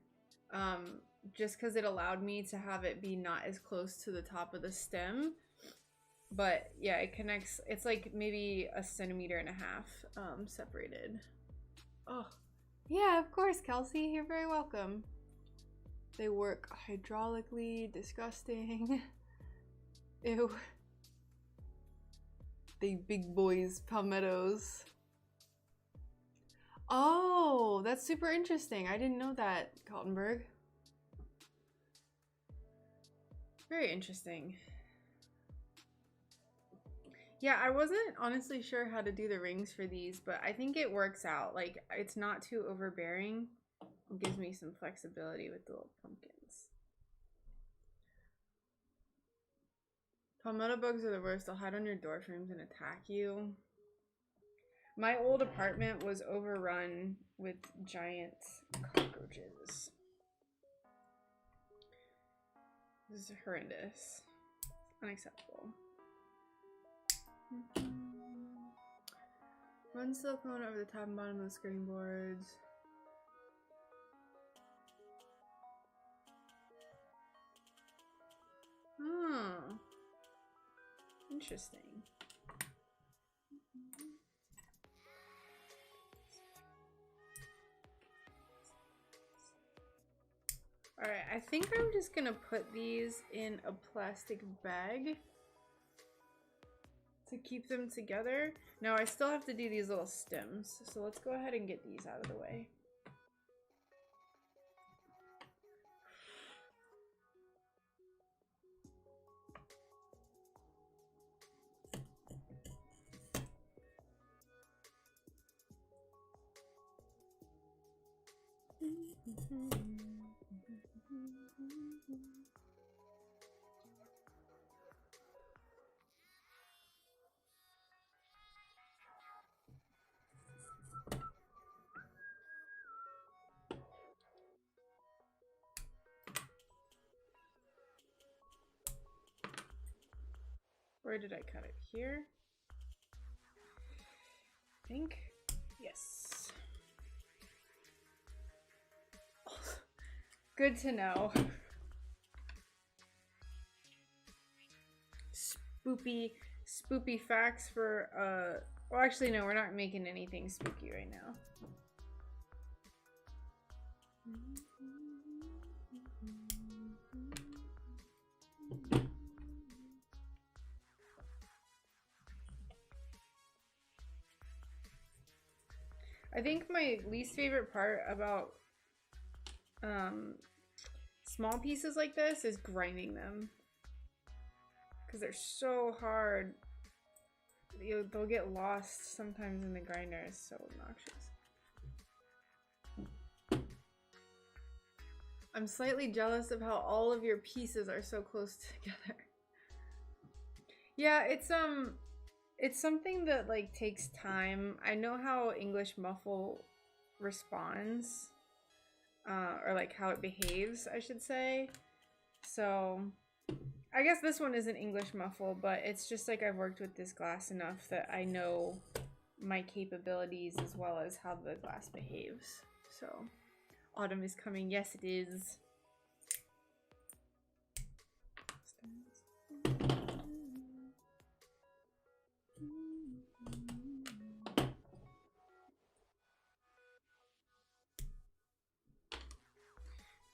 Just because it allowed me to have it be not as close to the top of the stem. But yeah, it connects, it's like maybe 1.5 centimeters separated. Oh, yeah, of course, Kelsey, you're very welcome. They work hydraulically, disgusting. Ew. They big boys, palmettos. Oh, that's super interesting. I didn't know that, Kaltenberg. Very interesting. Yeah, I wasn't honestly sure how to do the rings for these, but I think it works out. Like, it's not too overbearing. It gives me some flexibility with the little pumpkins. Palmetto bugs are the worst. They'll hide on your door frames and attack you. My old apartment was overrun with giant cockroaches. This is horrendous. Unacceptable. Run silicone over the top and bottom of the skirting boards. Oh. Interesting. Alright, I think I'm just gonna put these in a plastic bag to keep them together. Now I still have to do these little stems, so let's go ahead and get these out of the way. Where did I cut it? Here? I think. Yes. Good to know. Spoopy facts for, well, actually, no, we're not making anything spooky right now. I think my least favorite part about small pieces like this is grinding them, because they're so hard. They'll get lost sometimes in the grinder. It's so obnoxious. I'm slightly jealous of how all of your pieces are so close together. Yeah, it's something that like takes time. I know how English muffle responds, or like how it behaves, I should say. So I guess this one isn't English muffle, but it's just like I've worked with this glass enough that I know my capabilities as well as how the glass behaves. So autumn is coming. Yes, it is.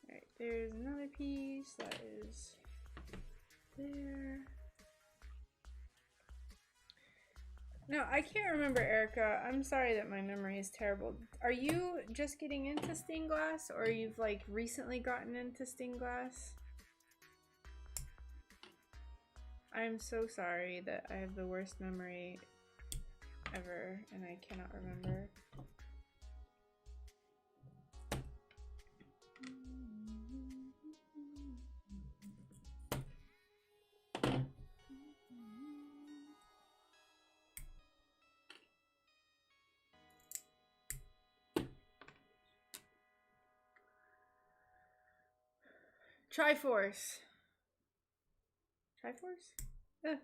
Alright, there's another piece that is there. Now, I can't remember, Erica. I'm sorry that my memory is terrible. Are you just getting into stained glass, or you've like recently gotten into stained glass? I'm so sorry that I have the worst memory ever and I cannot remember. Triforce. Triforce? Ugh.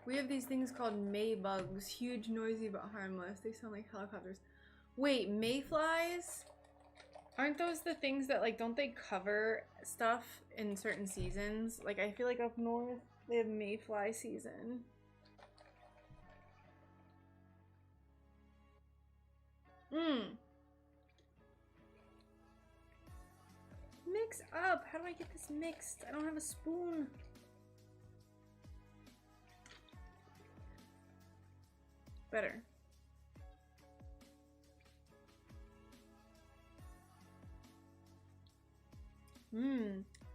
We have these things called maybugs. Huge, noisy, but harmless. They sound like helicopters. Wait, mayflies? Aren't those the things that, like, don't they cover stuff in certain seasons? Like, I feel like up north, they have mayfly season. Mix up. How do I get this mixed? I don't have a spoon. Better.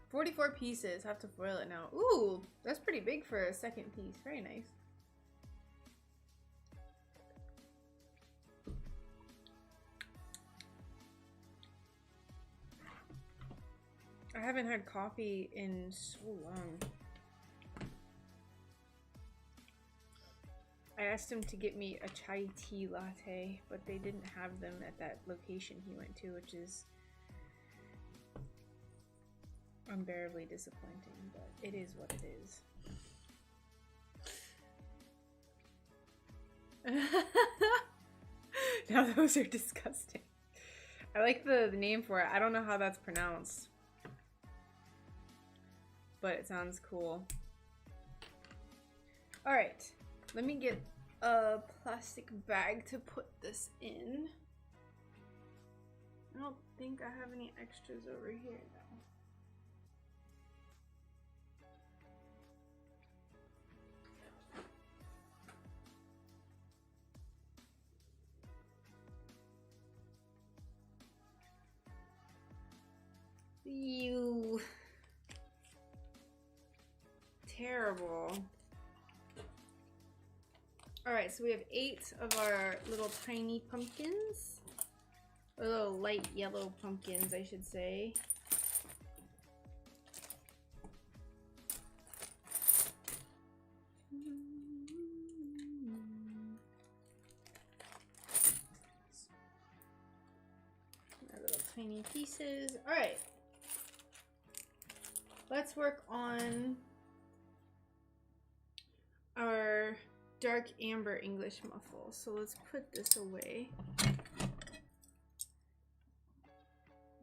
44 pieces. Have to foil it now. Ooh, that's pretty big for a second piece. Very nice. I haven't had coffee in so long. I asked him to get me a chai tea latte, but they didn't have them at that location he went to, which is unbearably disappointing, but it is what it is. Now those are disgusting. I like the name for it. I don't know how that's pronounced, but it sounds cool. All right, let me get a plastic bag to put this in. I don't think I have any extras over here though. You terrible. All right, so we have 8 of our little tiny pumpkins, or little light yellow pumpkins, I should say. Our little tiny pieces. All right. Let's work on our dark amber English muffle. So let's put this away.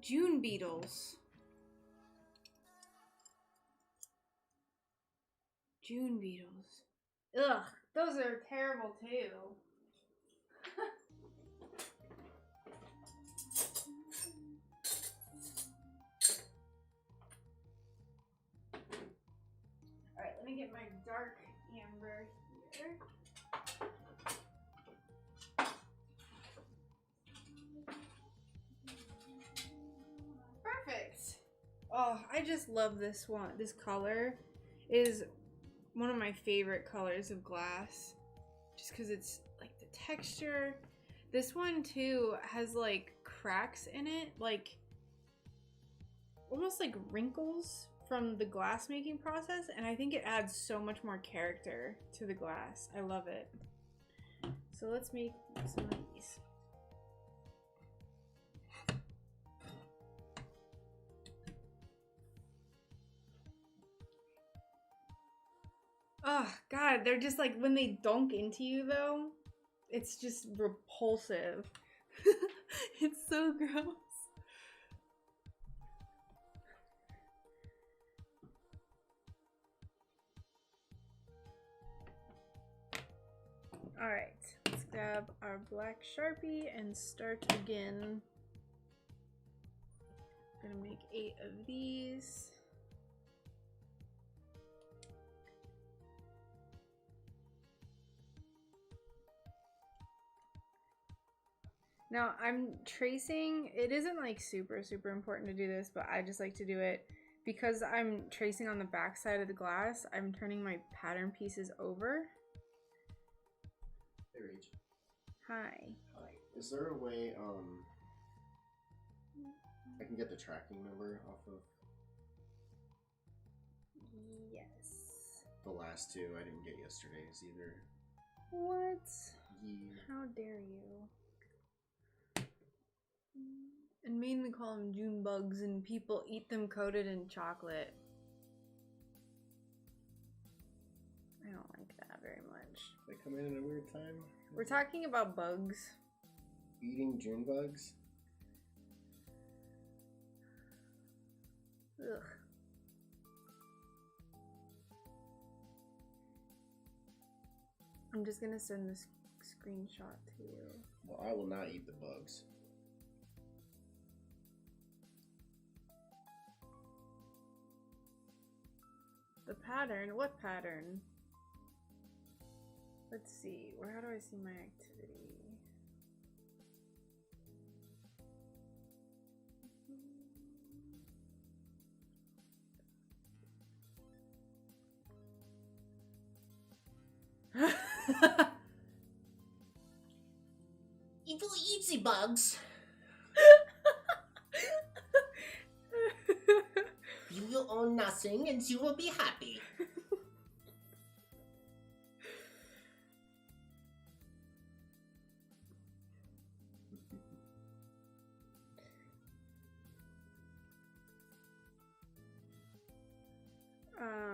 June beetles. June beetles. Ugh, those are terrible too. Alright, let me get my dark amber here. Perfect. Oh, I just love this one. This color is one of my favorite colors of glass. Just because it's like the texture. This one too has like cracks in it. Like almost like wrinkles from the glass making process, and I think it adds so much more character to the glass. I love it. So let's make some of these. Oh god, they're just like, when they dunk into you though, it's just repulsive. It's so gross. Alright, let's grab our black Sharpie and start again. I'm gonna make 8 of these. Now I'm tracing, it isn't like super important to do this, but I just like to do it because I'm tracing on the back side of the glass. I'm turning my pattern pieces over. Hey, Rach. Hi. Hi. Is there a way I can get the tracking number off of Yes. the last two? I didn't get yesterday's either. What? Yeah. How dare you? And mainly call them June bugs, and people eat them coated in chocolate. I don't like that very much. They come in at a weird time. We're talking about bugs. Eating June bugs? Ugh. I'm just gonna send this screenshot to you. Well, I will not eat the bugs. The pattern? What pattern? Let's see. How do I see my activity? If you eat the bugs, you will own nothing and you will be happy.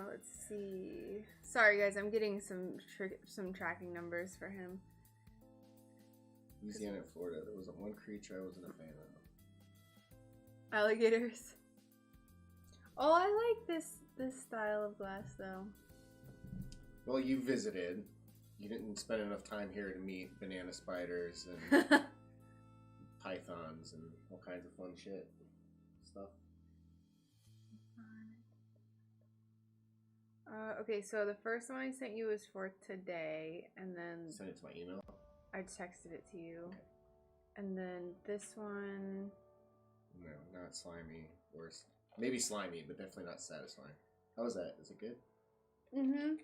Let's see. Sorry guys, I'm getting some tracking numbers for him. Louisiana and Florida, there was one creature I wasn't a fan of. Alligators. Oh, I like this style of glass though. Well, you visited. You didn't spend enough time here to meet banana spiders and pythons and all kinds of fun stuff. Okay, so the first one I sent you was for today, and then Send it to my email. I texted it to you. Okay. And then this one... No, not slimy. Maybe slimy, but definitely not satisfying. How was that? Is it good? Mm-hmm.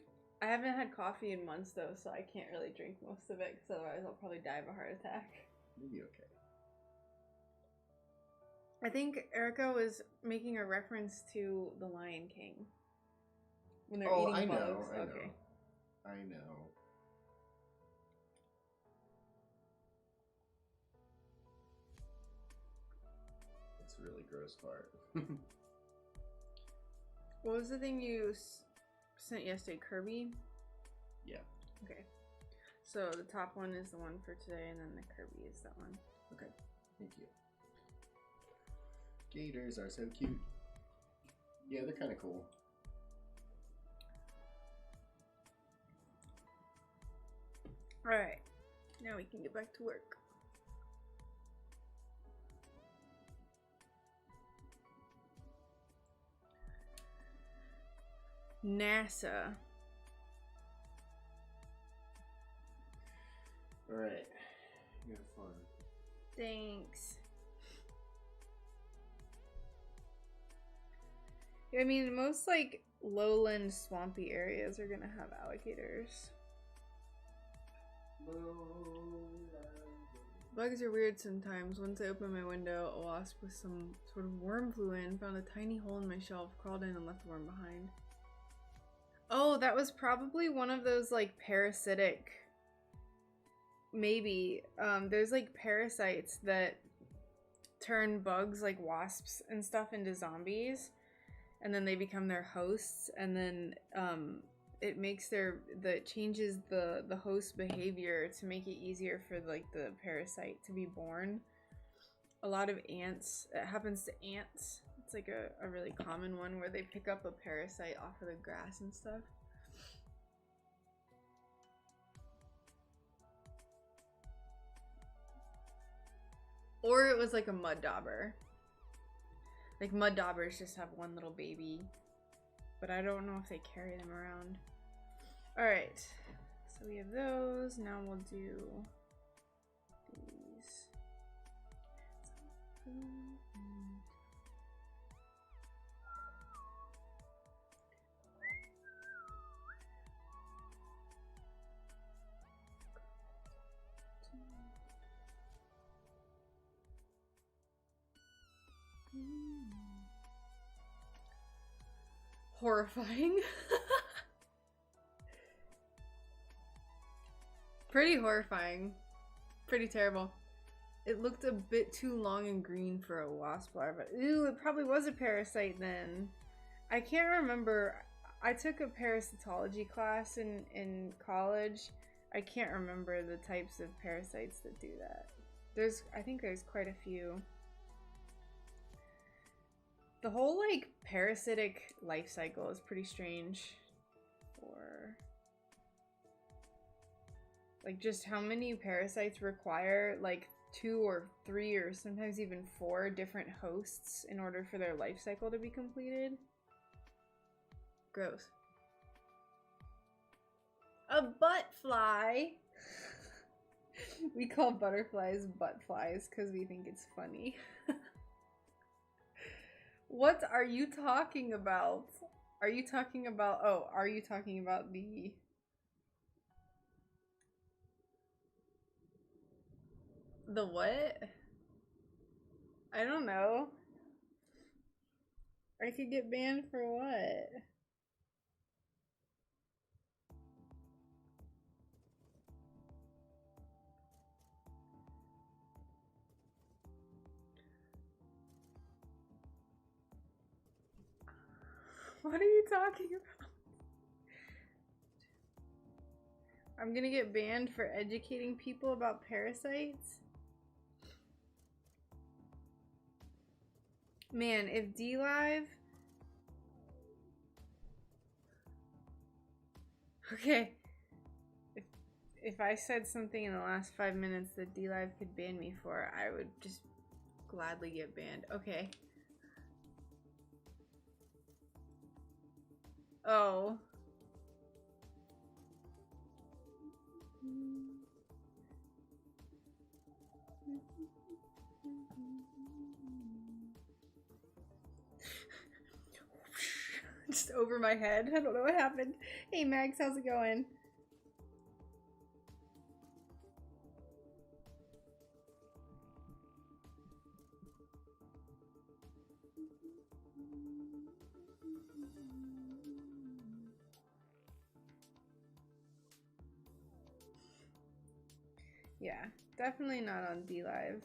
I haven't had coffee in months, though, so I can't really drink most of it, because otherwise I'll probably die of a heart attack. Maybe okay. I think Erica was making a reference to The Lion King. When they're eating I bugs. know, Okay. I know. It's a really gross part. What was the thing you sent yesterday? Kirby? Yeah. Okay. So the top one is the one for today, and then the Kirby is that one. Okay. Thank you. Gators are so cute. Yeah, they're kind of cool. Alright. Now we can get back to work. NASA. Alright. You have fun. Thanks. I mean, most like lowland swampy areas are gonna have alligators. Bugs are weird sometimes. Once I opened my window, a wasp with some sort of worm flew in, found a tiny hole in my shelf, crawled in, and left the worm behind. Oh, that was probably one of those like parasitic... Maybe. There's like parasites that turn bugs like wasps and stuff into zombies, and then they become their hosts, and then it makes changes the host behavior to make it easier for like the parasite to be born. A lot of ants, it happens to ants. It's like a really common one where they pick up a parasite off of the grass and stuff. Or it was like a mud dauber. Like mud daubers just have one little baby, but I don't know if they carry them around. Alright, so we have those. Now we'll do these. Horrifying. Pretty horrifying. Pretty terrible. It looked a bit too long and green for a wasp larva. Ooh, it probably was a parasite then. I can't remember. I took a parasitology class in college. I can't remember the types of parasites that do that. I think there's quite a few. The whole, like, parasitic life cycle is pretty strange. For, like, just how many parasites require, like, 2 or 3 or sometimes even 4 different hosts in order for their life cycle to be completed. Gross. A butt fly! We call butterflies butt flies because we think it's funny. What are you talking about? Are you talking about... Oh, are you talking about the... The what? I don't know. I could get banned for what? What are you talking about? I'm gonna get banned for educating people about parasites? Man, if DLive... Okay. If I said something in the last 5 minutes that DLive could ban me for, I would just gladly get banned. Okay. Oh. Just over my head. I don't know what happened. Hey Max, how's it going? Yeah, definitely not on DLive.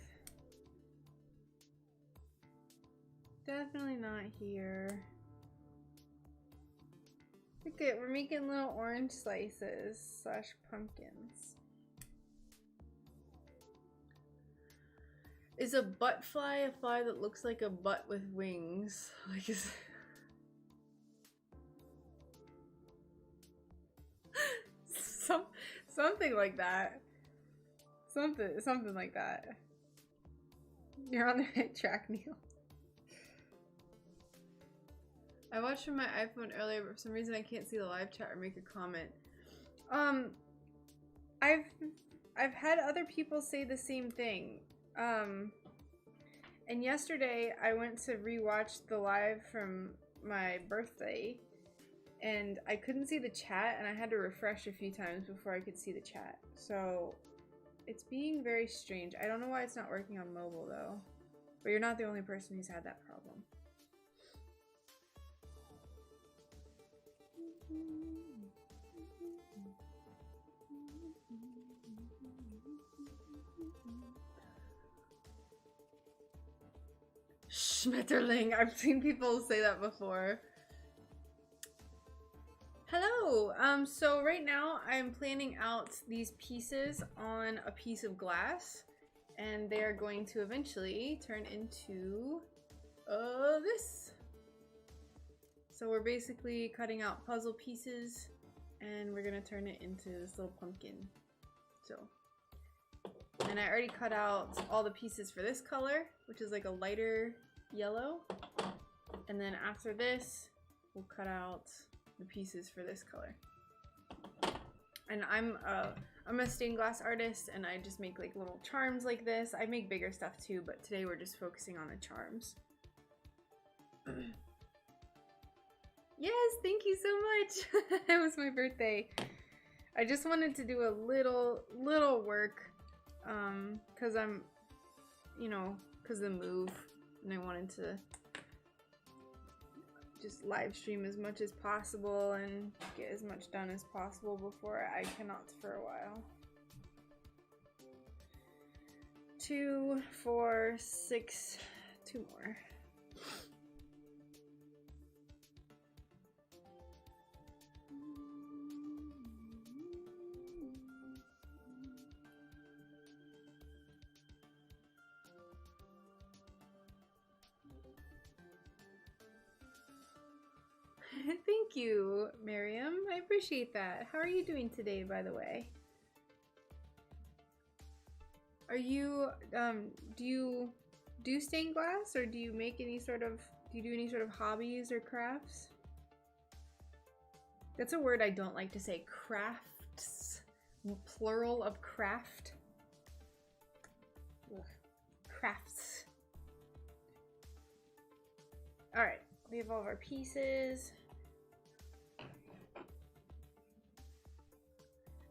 Definitely not here. Look at, we're making little orange slices / pumpkins. Is a butt fly a fly that looks like a butt with wings? Like is something like that. Something like that. You're on the right track, Neil. I watched from my iPhone earlier, but for some reason I can't see the live chat or make a comment. I've had other people say the same thing. And yesterday I went to rewatch the live from my birthday, and I couldn't see the chat, and I had to refresh a few times before I could see the chat. So it's being very strange. I don't know why it's not working on mobile though. But you're not the only person who's had that problem. Schmetterling. I've seen people say that before. Hello. So right now I'm planning out these pieces on a piece of glass, and they are going to eventually turn into this. So we're basically cutting out puzzle pieces, and we're gonna turn it into this little pumpkin. So, and I already cut out all the pieces for this color, which is like a lighter yellow. And then after this, we'll cut out the pieces for this color. And I'm a stained glass artist and I just make like little charms like this. I make bigger stuff too, but today we're just focusing on the charms. Yes, thank you so much. It was my birthday. I just wanted to do a little work cuz I'm, you know, cuz the move, and I wanted to just live stream as much as possible and get as much done as possible before I cannot for a while. 2, 4, 6, 2 more. Thank you, Miriam. I appreciate that. How are you doing today, by the way? Are you, do you do stained glass, or do you make any sort of, do you do any sort of hobbies or crafts? That's a word I don't like to say. Crafts. Plural of craft. Ugh. Crafts. Alright, we have all of our pieces.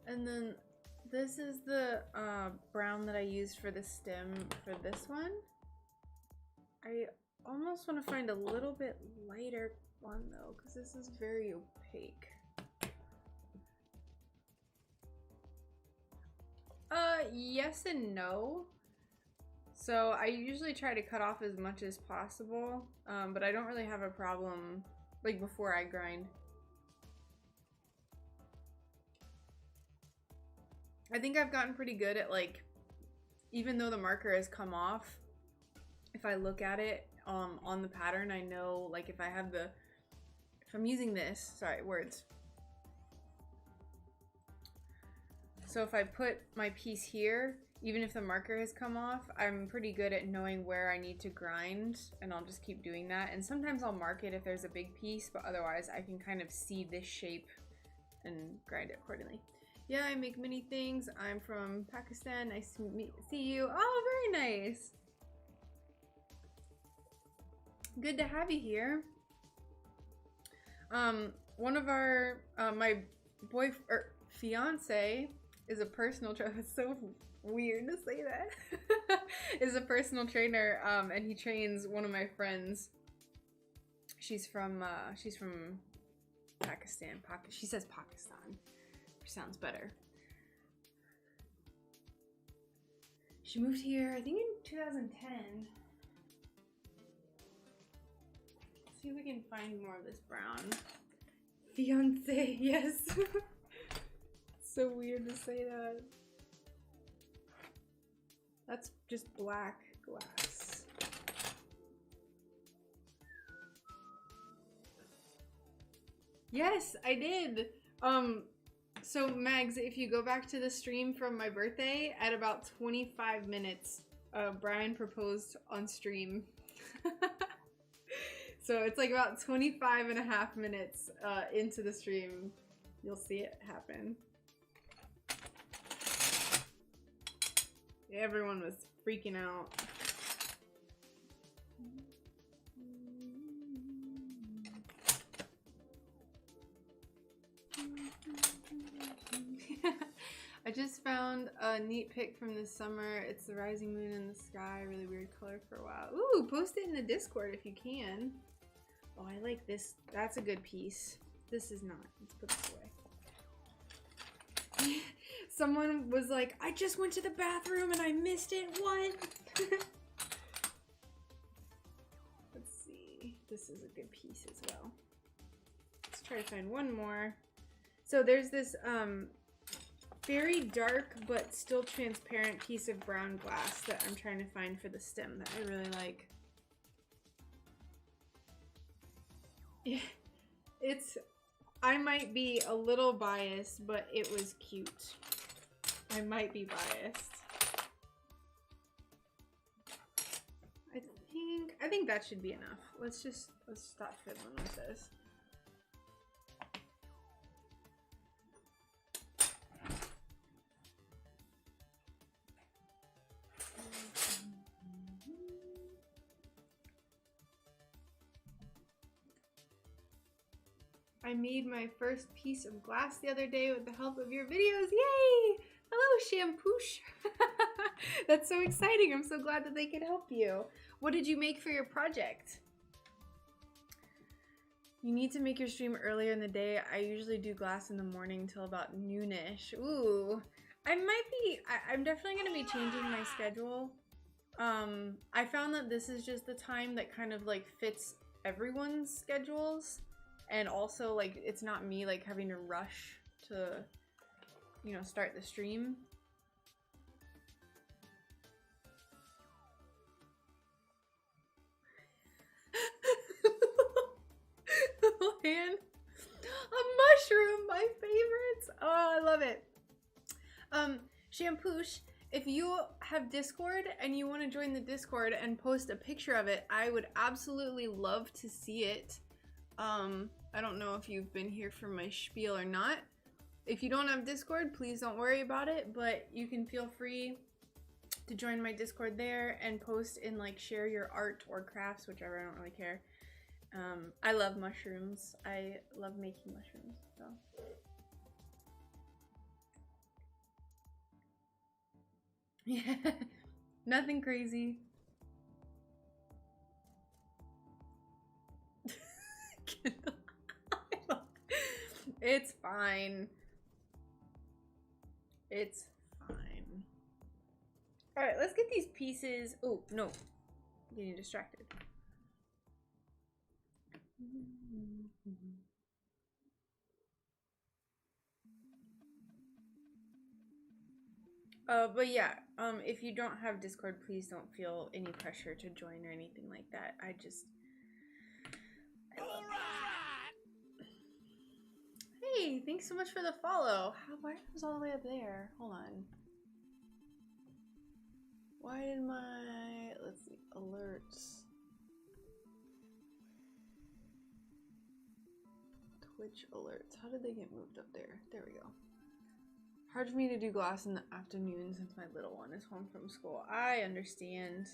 And then this is the brown that I used for the stem for this one. I almost want to find a little bit lighter one though, because this is very opaque. Yes and no. So I usually try to cut off as much as possible, but I don't really have a problem like before I grind. I think I've gotten pretty good at, like, even though the marker has come off, if I look at it on the pattern, I know, like, if I'm using this, sorry, words. So if I put my piece here, even if the marker has come off, I'm pretty good at knowing where I need to grind, and I'll just keep doing that. And sometimes I'll mark it if there's a big piece, but otherwise I can kind of see this shape and grind it accordingly. Yeah, I make many things. I'm from Pakistan. Nice to see you. Oh, very nice. Good to have you here. One of our, my fiance is a personal trainer. It's so weird to say that. Is a personal trainer, and he trains one of my friends. She's from Pakistan. She says Pakistan. Sounds better. She moved here, I think in 2010. Let's see if we can find more of this brown. Fiance, yes. So weird to say that. That's just black glass. Yes, I did. So Mags, if you go back to the stream from my birthday, at about 25 minutes, Brian proposed on stream. So it's like about 25 and a half minutes into the stream, you'll see it happen. Everyone was freaking out. I just found a neat pic from this summer. It's the rising moon in the sky. Really weird color for a while. Ooh, post it in the Discord if you can. Oh, I like this. That's a good piece. This is not. Let's put this away. Someone was like, I just went to the bathroom and I missed it. What? Let's see. This is a good piece as well. Let's try to find one more. So there's this very dark but still transparent piece of brown glass that I'm trying to find for the stem that I really like. Yeah, I might be a little biased, but it was cute. I might be biased. I think that should be enough. Let's stop fiddling with this. I made my first piece of glass the other day with the help of your videos. Yay! Hello, Shampoosh. That's so exciting. I'm so glad that they could help you. What did you make for your project? You need to make your stream earlier in the day. I usually do glass in the morning till about noonish. Ooh. I'm definitely going to be changing my schedule. I found that this is just the time that kind of like fits everyone's schedules. And also like, it's not me like having to rush to, you know, start the stream. Little hand. A mushroom, my favorites. Oh, I love it. Shampoosh, if you have Discord and you want to join the Discord and post a picture of it, I would absolutely love to see it. I don't know if you've been here for my spiel or not. If you don't have Discord, please don't worry about it, but you can feel free to join my Discord there and post and like share your art or crafts, whichever. I don't really care. I love mushrooms. I love making mushrooms, so. Yeah, nothing crazy. It's fine. It's fine. Alright, let's get these pieces. Oh, no. I'm getting distracted. But yeah, if you don't have Discord, please don't feel any pressure to join or anything like that. I love it. Hey, thanks so much for the follow. Why are those all the way up there? Hold on. Why did my, let's see, alerts. Twitch alerts. How did they get moved up there? There we go. Hard for me to do glass in the afternoon since my little one is home from school. I understand.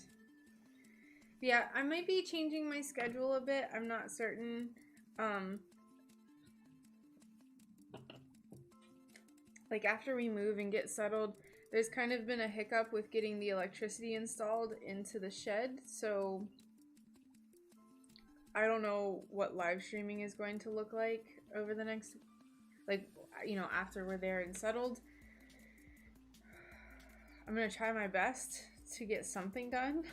Yeah, I might be changing my schedule a bit. I'm not certain. Like after we move and get settled, there's kind of been a hiccup with getting the electricity installed into the shed. So I don't know what live streaming is going to look like over the next, like, you know, after we're there and settled. I'm gonna try my best to get something done,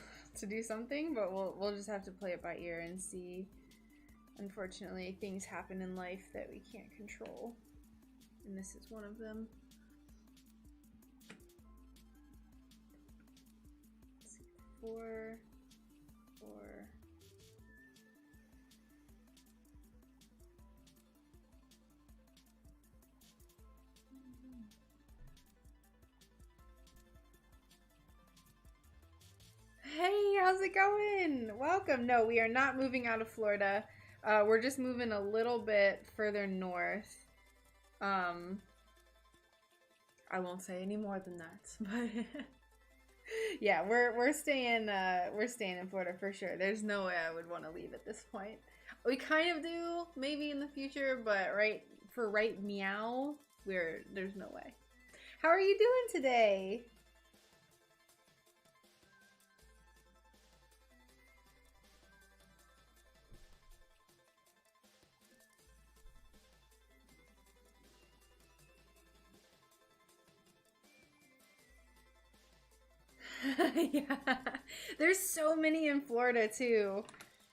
to do something, but we'll just have to play it by ear and see. Unfortunately, things happen in life that we can't control, and this is one of them. Let's see, 4. Hey, how's it going? Welcome. No, we are not moving out of Florida. We're just moving a little bit further north. I won't say any more than that, but yeah, we're staying in Florida for sure. There's no way I would want to leave at this point. We kind of do, maybe in the future, but right meow, there's no way. How are you doing today? Yeah, there's so many in Florida too.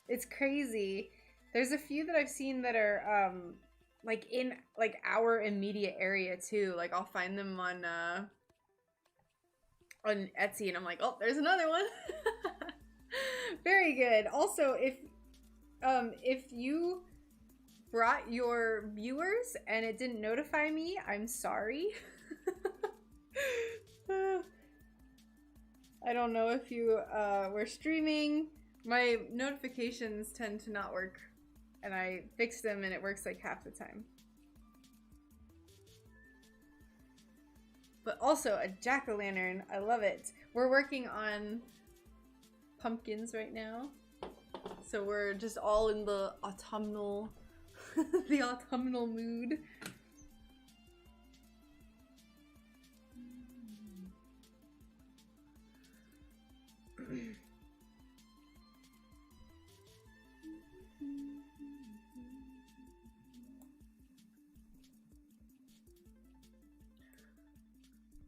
It's crazy. There's a few that I've seen that are like in like our immediate area too. Like I'll find them on Etsy and I'm like, oh, there's another one. Very good. Also, if you brought your viewers and it didn't notify me, I'm sorry. I don't know if you were streaming. My notifications tend to not work, and I fixed them and it works like half the time. But also a jack-o'-lantern, I love it. We're working on pumpkins right now, so we're just all in the autumnal The autumnal mood.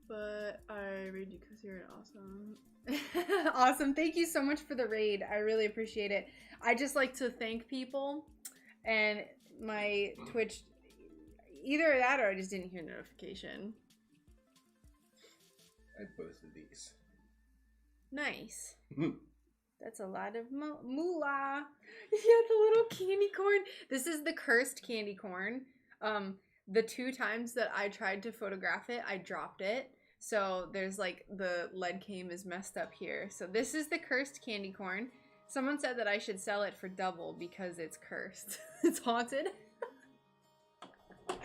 But I raid you because you're awesome. Awesome. Thank you so much for the raid. I really appreciate it. I just like to thank people, and my Twitch, either that or I just didn't hear notification. I have both of these. Nice. That's a lot of moolah. Yeah, the little candy corn. This is the cursed candy corn. The 2 times that I tried to photograph it, I dropped it. So there's like the lead came is messed up here. So this is the cursed candy corn. Someone said that I should sell it for double because it's cursed. It's haunted. And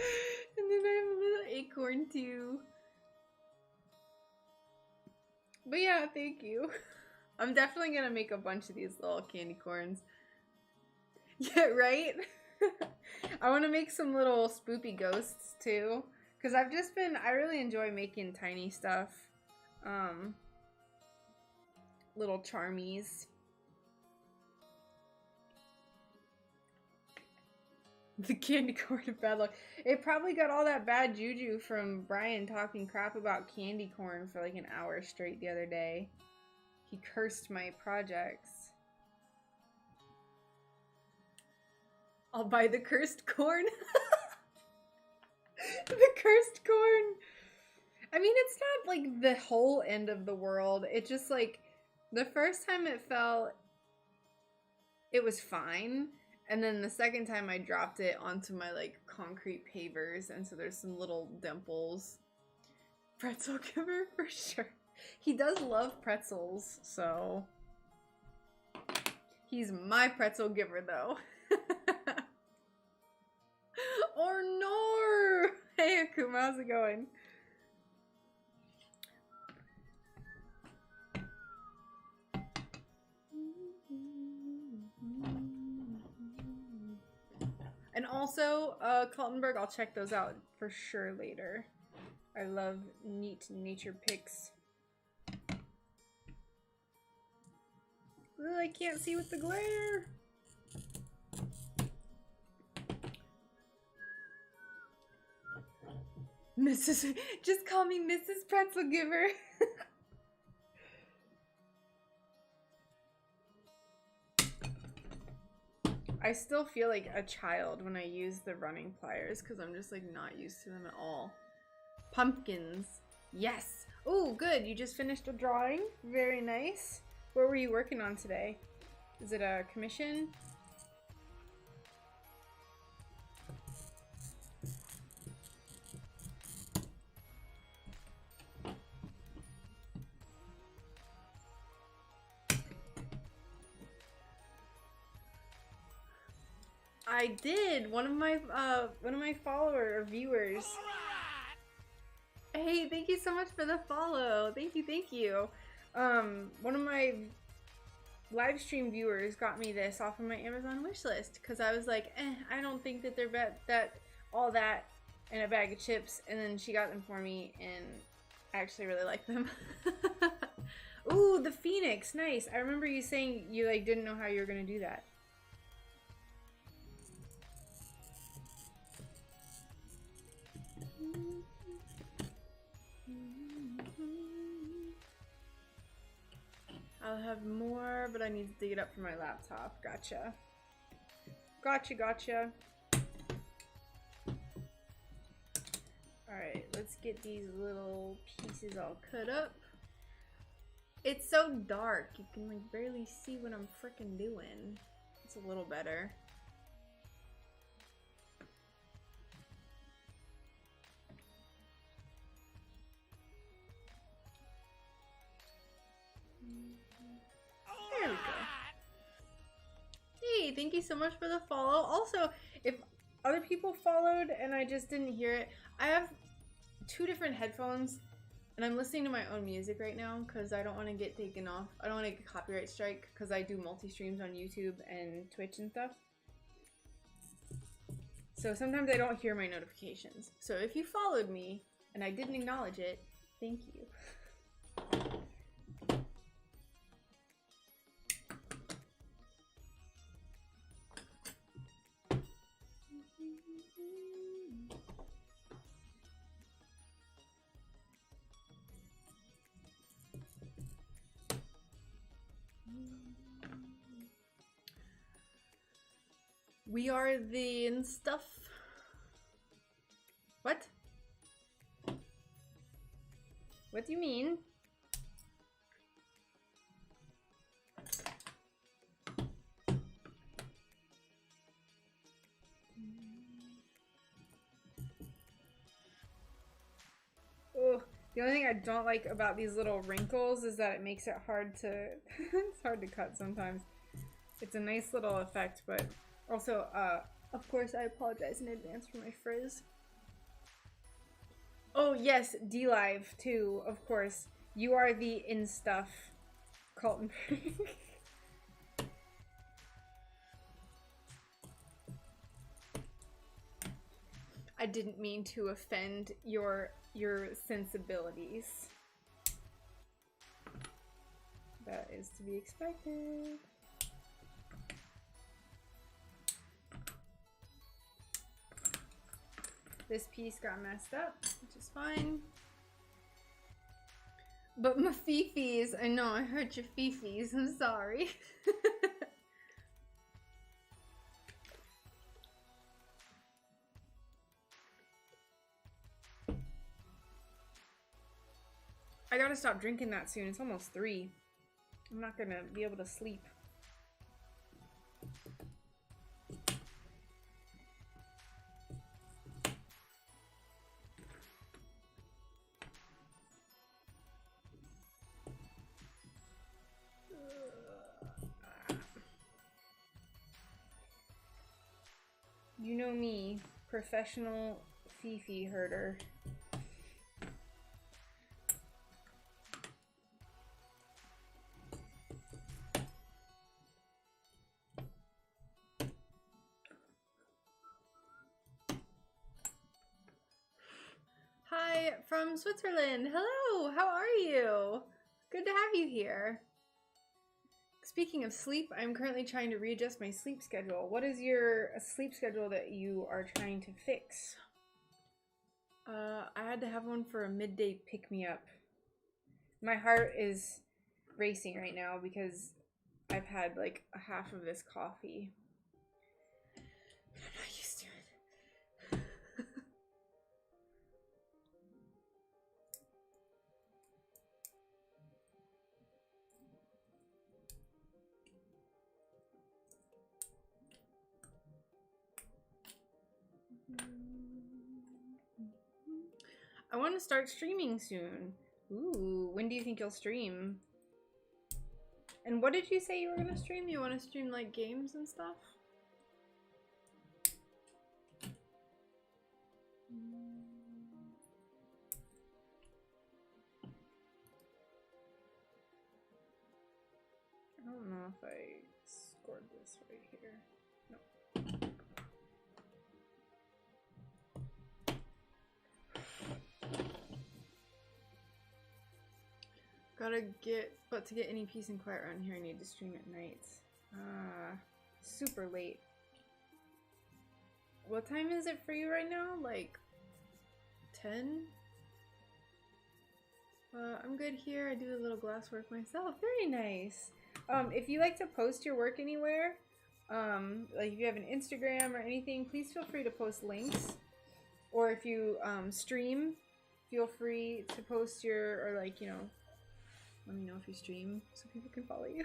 then I have a little acorn too. But yeah, thank you. I'm definitely gonna make a bunch of these little candy corns. Yeah, right? I want to make some little spoopy ghosts too. Because I really enjoy making tiny stuff. Little charmies. The candy corn of bad luck. It probably got all that bad juju from Brian talking crap about candy corn for like an hour straight the other day. He cursed my projects. I'll buy the cursed corn. The cursed corn. I mean, it's not like the whole end of the world. It just like the first time it fell, it was fine. And then the second time I dropped it onto my like concrete pavers, and so there's some little dimples. Pretzel giver for sure. He does love pretzels, so he's my pretzel giver though. Or no! Hey Akuma, how's it going? And also, Kaltenberg, I'll check those out for sure later. I love neat nature pics. Ugh, I can't see with the glare. Mrs. Just call me Mrs. Pretzel Giver. I still feel like a child when I use the running pliers because I'm just like not used to them at all. Pumpkins. Yes. Oh, good. You just finished a drawing. Very nice. What were you working on today? Is it a commission? I did. One of my follower or viewers. Hey, thank you so much for the follow. Thank you. One of my live stream viewers got me this off of my Amazon wishlist because I was like, I don't think that they're all that in a bag of chips, and then she got them for me, and I actually really like them. Ooh, the Phoenix, nice. I remember you saying you like didn't know how you were gonna do that. I'll have more, but I need to dig it up from my laptop. Gotcha. Gotcha. Alright, let's get these little pieces all cut up. It's so dark, you can like barely see what I'm freaking doing. It's a little better. There we go. Hey, thank you so much for the follow. Also, if other people followed and I just didn't hear it, I have 2 different headphones and I'm listening to my own music right now because I don't want to get taken off. I don't want to get a copyright strike because I do multi-streams on YouTube and Twitch and stuff. So sometimes I don't hear my notifications. So if you followed me and I didn't acknowledge it, thank you. We are the and stuff. What? What do you mean? Oh, the only thing I don't like about these little wrinkles is that it makes it hard to it's hard to cut sometimes. It's a nice little effect, but also, of course, I apologize in advance for my frizz. Oh, yes, D-Live, too, of course. You are the in-stuff, Colton. I didn't mean to offend your sensibilities. That is to be expected. This piece got messed up, which is fine. But my fifis, I know I hurt your fifis, I'm sorry. I gotta stop drinking that soon, it's almost 3. I'm not gonna be able to sleep. You know me, professional fifi herder. Hi from Switzerland. Hello, how are you? Good to have you here. Speaking of sleep, I'm currently trying to readjust my sleep schedule. What is your sleep schedule that you are trying to fix? I had to have one for a midday pick-me-up. My heart is racing right now because I've had like a half of this coffee. I'm not used to it. I want to start streaming soon. Ooh, when do you think you'll stream? And what did you say you were gonna stream? You want to stream like games and stuff? I don't know if I scored this right here. No. But to get any peace and quiet around here, I need to stream at night. Super late. What time is it for you right now? Like 10? I'm good here. I do a little glasswork myself. Very nice. If you like to post your work anywhere, like if you have an Instagram or anything, please feel free to post links. Or if you stream, feel free to post your, or like, you know, let me know if you stream so people can follow you.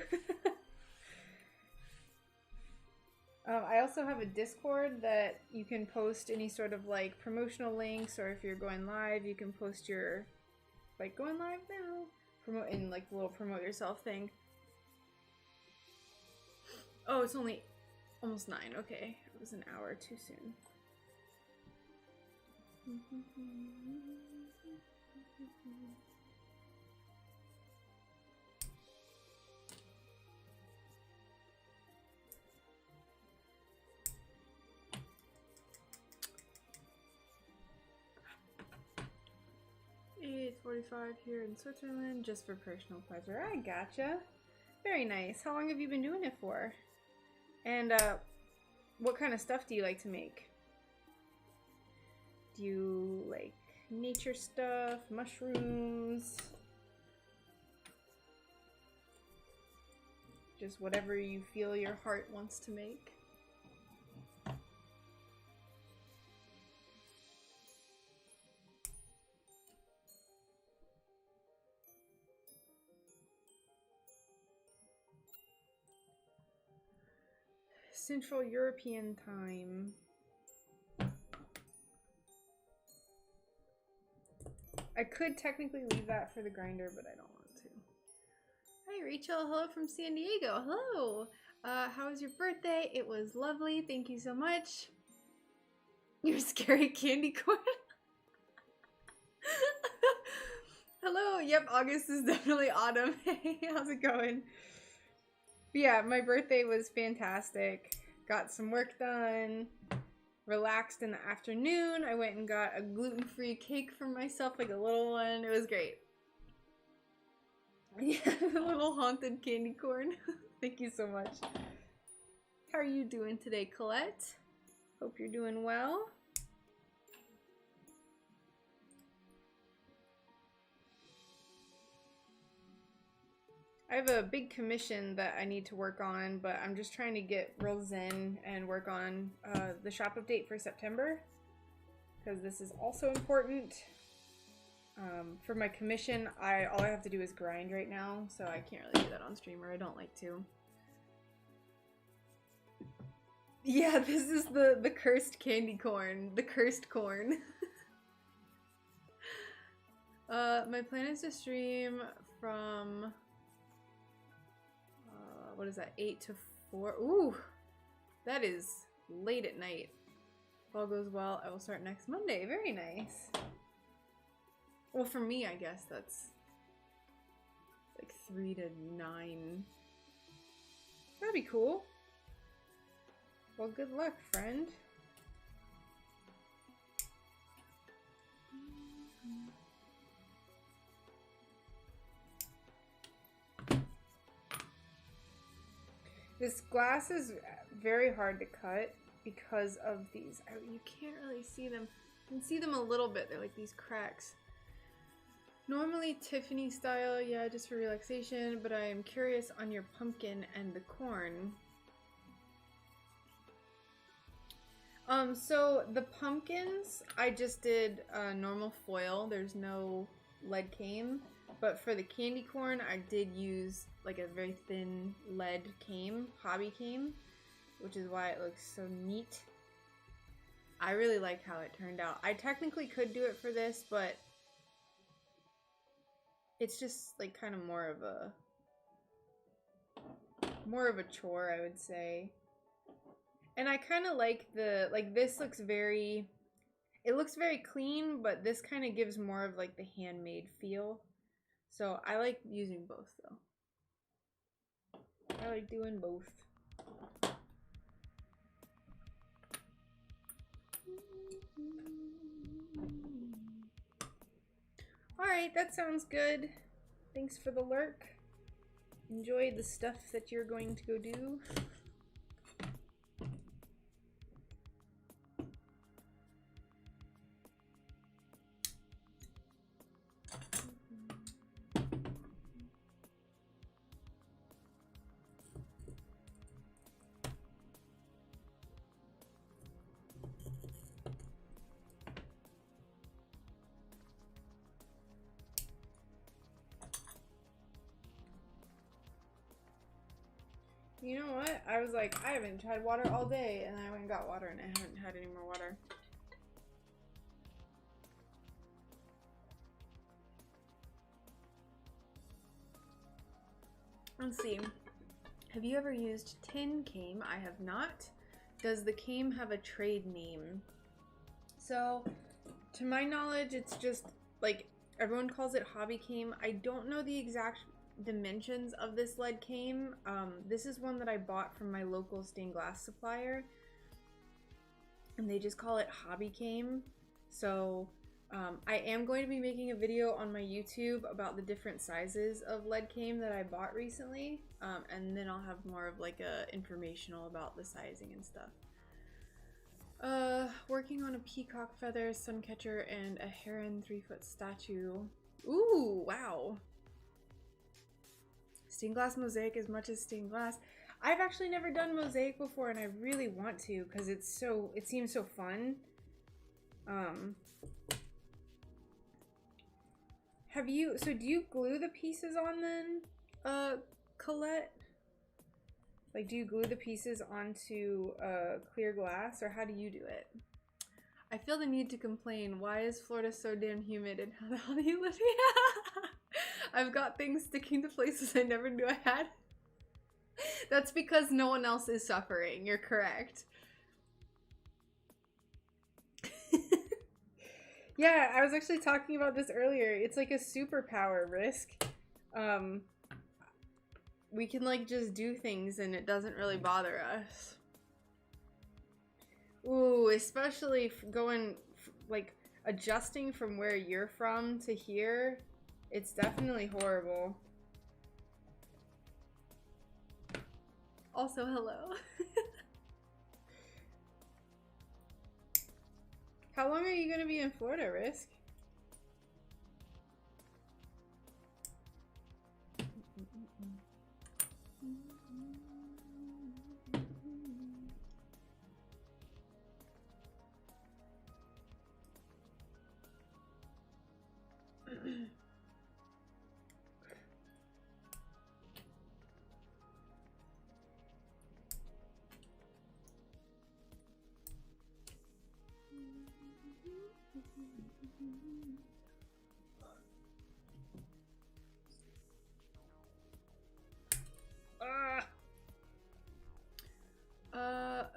I also have a Discord that you can post any sort of like promotional links, or if you're going live, you can post your, like, going live now, promote in like the little promote yourself thing. Oh, it's only almost 9. Okay, it was an hour too soon. $45 here in Switzerland just for personal pleasure. I gotcha. Very nice. How long have you been doing it for? And what kind of stuff do you like to make? Do you like nature stuff, mushrooms? Just whatever you feel your heart wants to make. Central European time. I could technically leave that for the grinder, but I don't want to. Hi Rachel, hello from San Diego. Hello. How was your birthday? It was lovely. Thank you so much. You're scary candy corn. Hello. Yep, August is definitely autumn. Hey, how's it going? But yeah, my birthday was fantastic. Got some work done. Relaxed in the afternoon. I went and got a gluten-free cake for myself, like a little one. It was great. Yeah, the little haunted candy corn. Thank you so much. How are you doing today, Colette? Hope you're doing well. I have a big commission that I need to work on, but I'm just trying to get real zen and work on the shop update for September, because this is also important. For my commission, all I have to do is grind right now, so I can't really do that on stream, or I don't like to. Yeah, this is the cursed candy corn. The cursed corn. My plan is to stream from... what is that, 8 to 4? Ooh, that is late at night. If all goes well, I will start next Monday. Very nice. Well, for me, I guess that's like 3 to 9. That'd be cool. Well, good luck, friend. This glass is very hard to cut because of these. You can't really see them. You can see them a little bit. They're like these cracks. Normally Tiffany style, yeah, just for relaxation, but I am curious on your pumpkin and the corn. So the pumpkins, I just did normal foil. There's no lead cane. But for the candy corn, I did use like a very thin lead cane, hobby cane, which is why it looks so neat. I really like how it turned out. I technically could do it for this, but it's just like kind of more of a chore, I would say. And I kind of like this looks very, it looks very clean, but this kind of gives more of like the handmade feel. So I like using both though. I like doing both. Alright, that sounds good. Thanks for the lurk. Enjoy the stuff that you're going to go do. You know what? I was like, I haven't had water all day, and I went and got water, and I haven't had any more water. Let's see. Have you ever used tin cane? I have not. Does the cane have a trade name? So, to my knowledge, it's just, like, everyone calls it hobby cane. I don't know the exact dimensions of this lead cane. This is one that I bought from my local stained glass supplier, and they just call it hobby cane. So I am going to be making a video on my YouTube about the different sizes of lead cane that I bought recently, and then I'll have more of like a informational about the sizing and stuff. Working on a peacock feather, suncatcher, and a heron 3-foot statue. Ooh, wow. Stained glass mosaic as much as stained glass. I've actually never done mosaic before, and I really want to because it seems so fun. So do you glue the pieces on then, Colette? Like, do you glue the pieces onto clear glass, or how do you do it? I feel the need to complain. Why is Florida so damn humid, and how the hell do you live here? I've got things sticking to places I never knew I had. That's because no one else is suffering. You're correct. Yeah, I was actually talking about this earlier. It's like a superpower, Risk. We can like just do things and it doesn't really bother us. Ooh, especially going like adjusting from where you're from to here. It's definitely horrible. Also, hello. How long are you going to be in Florida, Risk?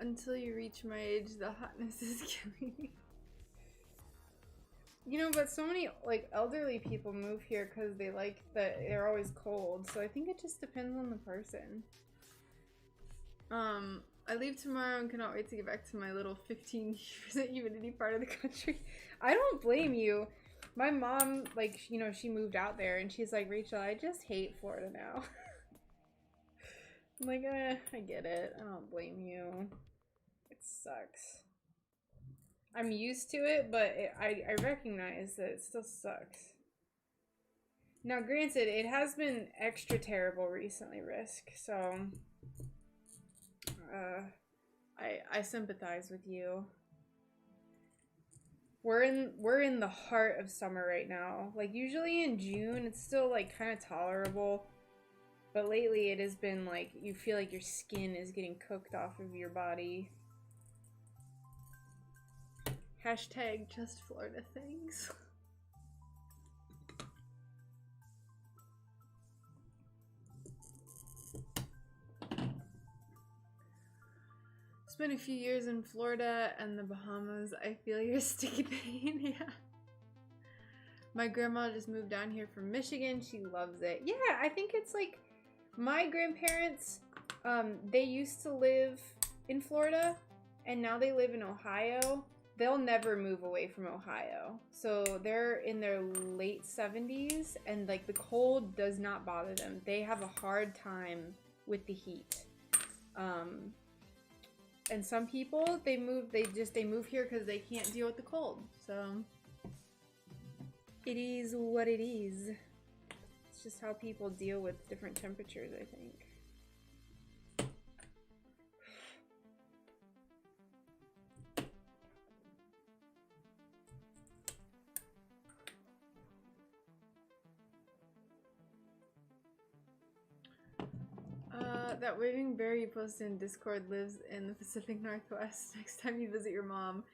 Until you reach my age, the hotness is killing me. You know, but so many like elderly people move here because they like that they're always cold. So I think it just depends on the person. I leave tomorrow and cannot wait to get back to my little 15% humidity part of the country. I don't blame you. My mom, like, you know, she moved out there and she's like, Rachel, I just hate Florida now. I'm like, I get it. I don't blame you. It sucks. I'm used to it, but I recognize that it still sucks. Now, granted, it has been extra terrible recently, Risk, so I sympathize with you. We're in the heart of summer right now. Like, usually in June, it's still, like, kind of tolerable. But lately, it has been, like, you feel like your skin is getting cooked off of your body. Hashtag just Florida things. Spent a few years in Florida and the Bahamas. I feel your sticky pain. Yeah. My grandma just moved down here from Michigan. She loves it. Yeah, I think it's like my grandparents, they used to live in Florida and now they live in Ohio. They'll never move away from Ohio. So they're in their late 70s and like the cold does not bother them. They have a hard time with the heat. And some people, they move here because they can't deal with the cold. So it is what it is. It's just how people deal with different temperatures, I think. That waving bear you posted in Discord lives in the Pacific Northwest. Next time you visit your mom,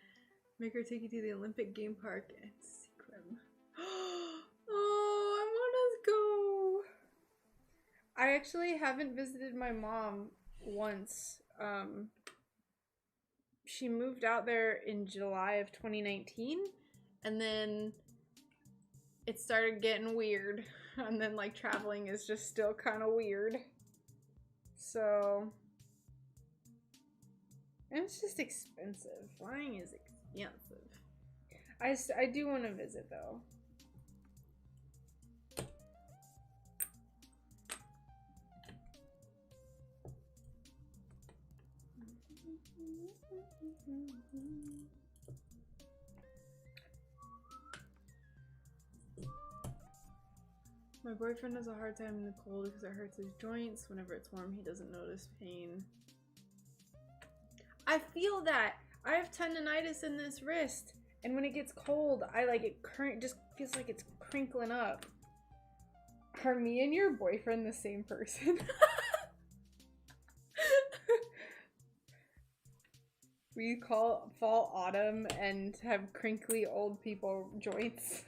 make her take you to the Olympic Game Park and Sequim. Oh, I want to go. I actually haven't visited my mom once. She moved out there in July of 2019, and then it started getting weird, and then like traveling is just still kind of weird. So, and it's just expensive. Flying is expensive. I do want to visit though. My boyfriend has a hard time in the cold because it hurts his joints. Whenever it's warm, he doesn't notice pain. I feel that. I have tendonitis in this wrist, and when it gets cold, I like it just feels like it's crinkling up. Are me and your boyfriend the same person? We call fall autumn and have crinkly old people joints.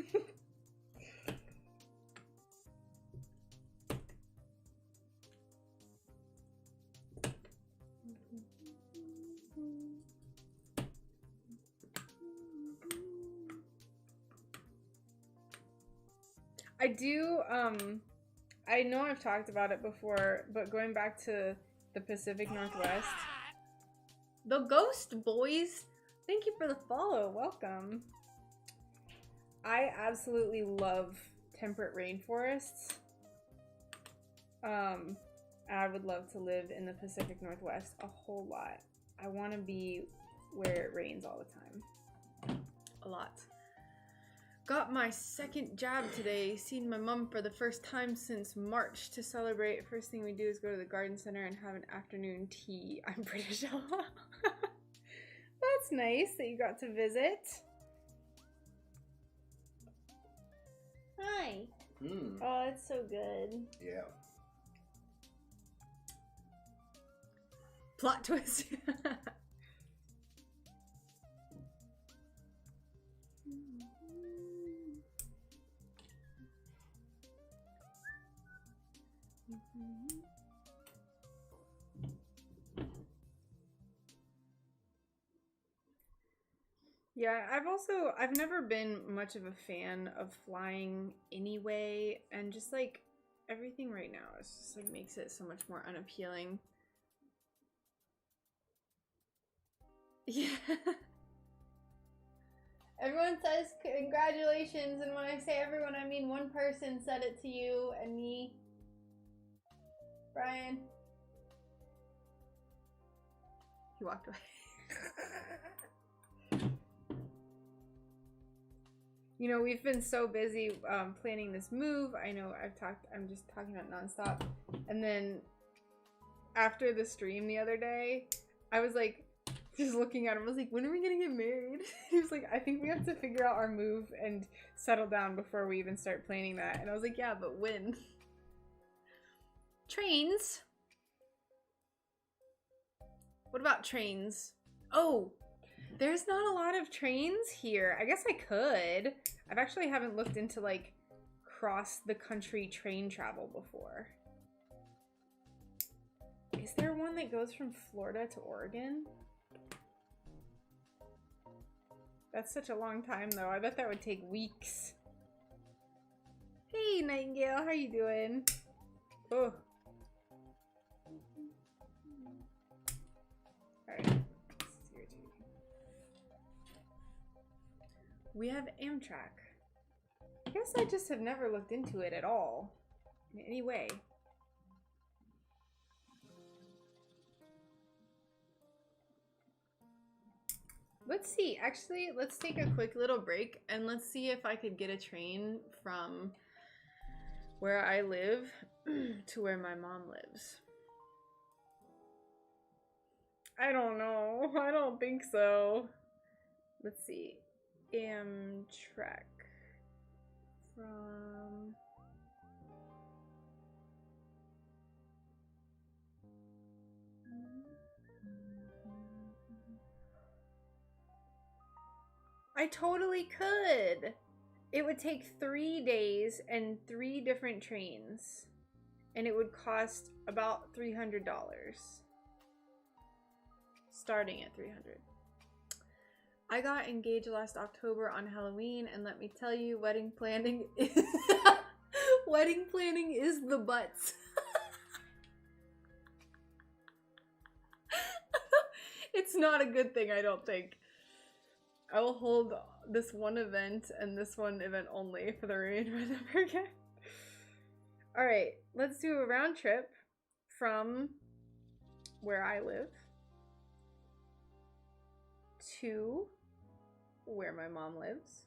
I do, I know I've talked about it before, but going back to the Pacific Northwest. The Ghost Boys! Thank you for the follow, welcome. I absolutely love temperate rainforests. I would love to live in the Pacific Northwest a whole lot. I want to be where it rains all the time. A lot. Got my second jab today. Seen my mom for the first time since March to celebrate. First thing we do is go to the garden center and have an afternoon tea. I'm British. That's nice that you got to visit. Hi. Oh, it's so good. Yeah. Plot twist. Yeah, I've never been much of a fan of flying anyway, and just like everything right now is just like makes it so much more unappealing. Yeah. Everyone says congratulations, and when I say everyone, I mean one person said it to you and me. Brian. He walked away. You know, we've been so busy planning this move. I know I'm just talking about nonstop. And then after the stream the other day, I was like, just looking at him, I was like, when are we gonna get married? He was like, I think we have to figure out our move and settle down before we even start planning that. And I was like, yeah, but when? Trains. What about trains? Oh, there's not a lot of trains here. I guess I could. I've actually haven't looked into like cross the country train travel before. Is there one that goes from Florida to Oregon? That's such a long time though. I bet that would take weeks. Hey Nightingale, how you doing? Oh. Alright. We have Amtrak. I guess I just have never looked into it at all. In any way. Let's see. Actually, let's take a quick little break and let's see if I could get a train from where I live to where my mom lives. I don't know. I don't think so. Let's see. Amtrak from I totally could. It would take 3 days and 3 different trains, and it would cost about $300. Starting at $300. I got engaged last October on Halloween, and let me tell you, wedding planning is wedding planning is the butts. It's not a good thing, I don't think. I will hold this one event and this one event only for the raid weather again. Alright, let's do a round trip from where I live to where my mom lives.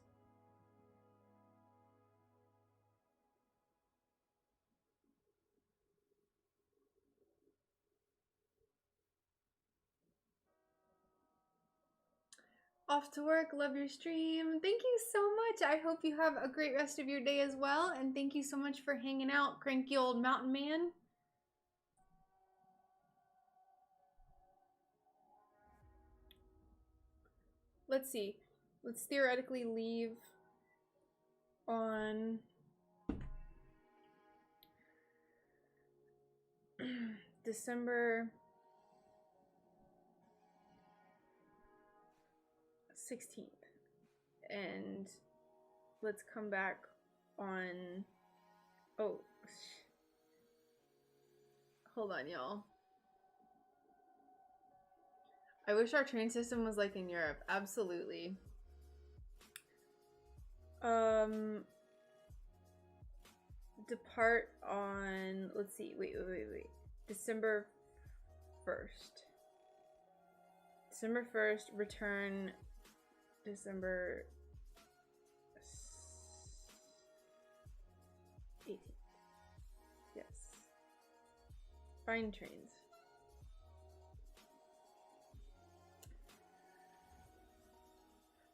Off to work, love your stream. Thank you so much. I hope you have a great rest of your day as well. And thank you so much for hanging out, cranky old mountain man. Let's see. Let's theoretically leave on December 16th. And let's come back on... Oh. Hold on, y'all. I wish our train system was like in Europe. Absolutely. Depart on... Let's see. Wait. December 1st. December 1st. Return December 18th. Yes. Find trains.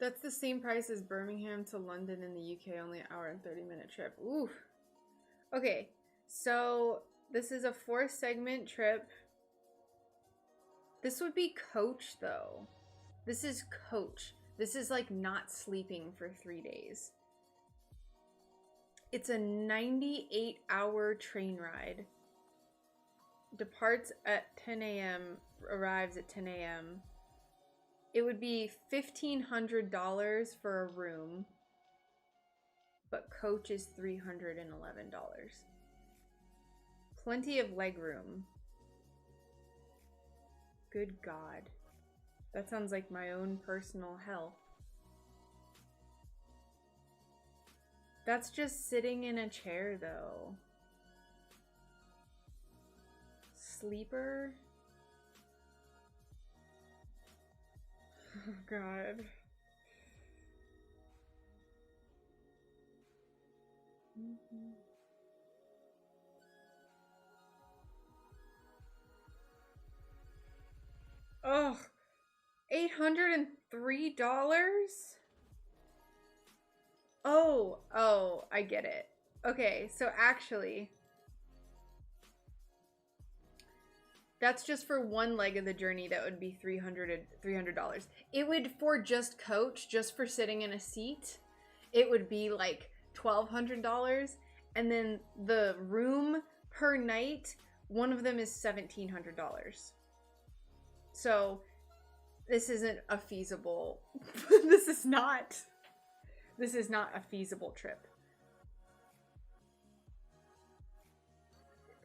That's the same price as Birmingham to London in the UK, only an hour and 30-minute trip. Ooh. Okay, so this is a 4-segment trip. This would be coach, though. This is coach. This is like not sleeping for 3 days. It's a 98-hour train ride. Departs at 10 a.m., arrives at 10 a.m. It would be $1,500 for a room, but coach is $311. Plenty of leg room. Good God. That sounds like my own personal hell. That's just sitting in a chair, though. Sleeper? Oh, God. Oh, $803? Oh, I get it. Okay, so actually, that's just for one leg of the journey. That would be $300. It would, for just coach, just for sitting in a seat, it would be like $1,200. And then the room per night, one of them is $1,700. So this isn't a feasible, this is not a feasible trip.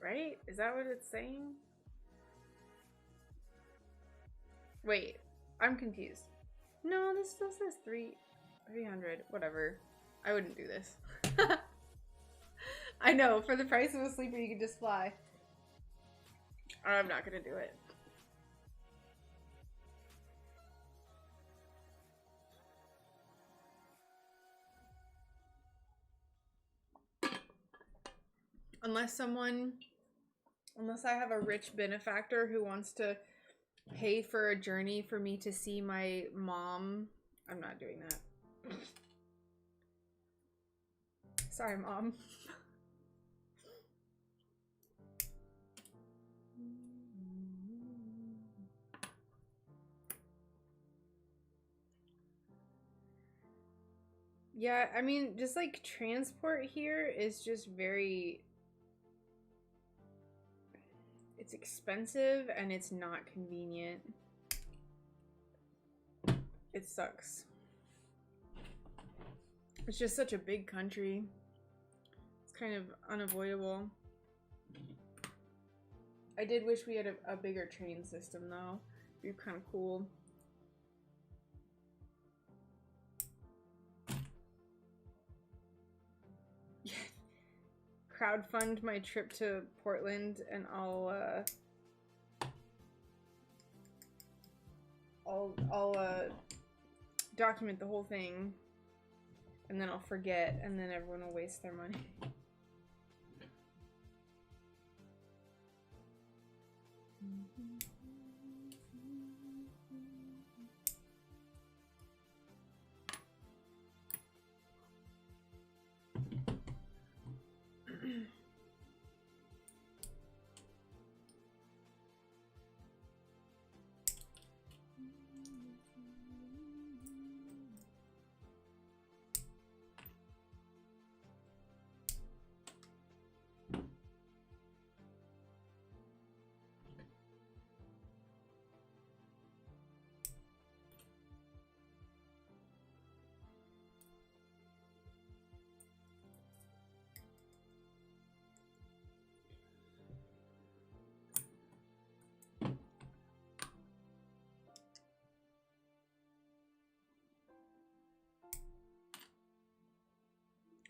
Right? Is that what it's saying? Wait, I'm confused. No, this still says 300, whatever. I wouldn't do this. I know, for the price of a sleeper you could just fly. I'm not gonna do it. Unless I have a rich benefactor who wants to pay for a journey for me to see my mom, I'm not doing that. Sorry, Mom. Yeah, I mean, just like transport here is just very... It's expensive and it's not convenient. It sucks. It's just such a big country. It's kind of unavoidable. I did wish we had a bigger train system though. It'd be kind of cool. crowdfund my trip to Portland, and I'll document the whole thing, and then I'll forget, and then everyone will waste their money.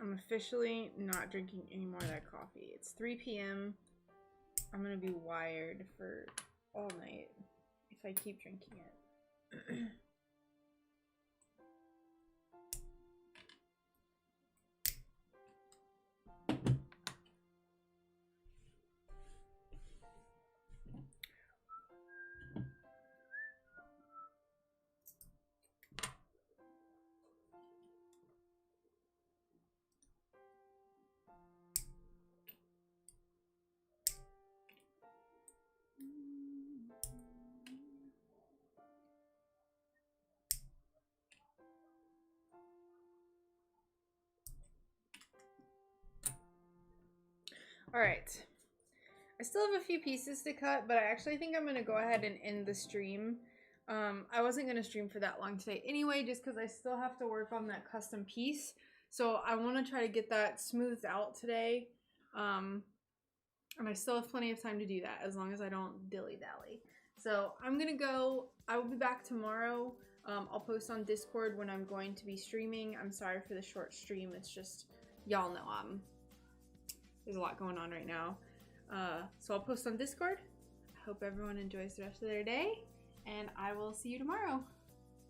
I'm officially not drinking any more of that coffee. It's 3 p.m. I'm gonna be wired for all night if I keep drinking it. All right, I still have a few pieces to cut, but I actually think I'm gonna go ahead and end the stream. I wasn't gonna stream for that long today anyway, just because I still have to work on that custom piece. So I want to try to get that smoothed out today. And I still have plenty of time to do that as long as I don't dilly-dally. So I'm gonna go. I will be back tomorrow. I'll post on Discord when I'm going to be streaming. I'm sorry for the short stream. It's just, y'all know there's a lot going on right now. So I'll post on Discord. I hope everyone enjoys the rest of their day, and I will see you tomorrow.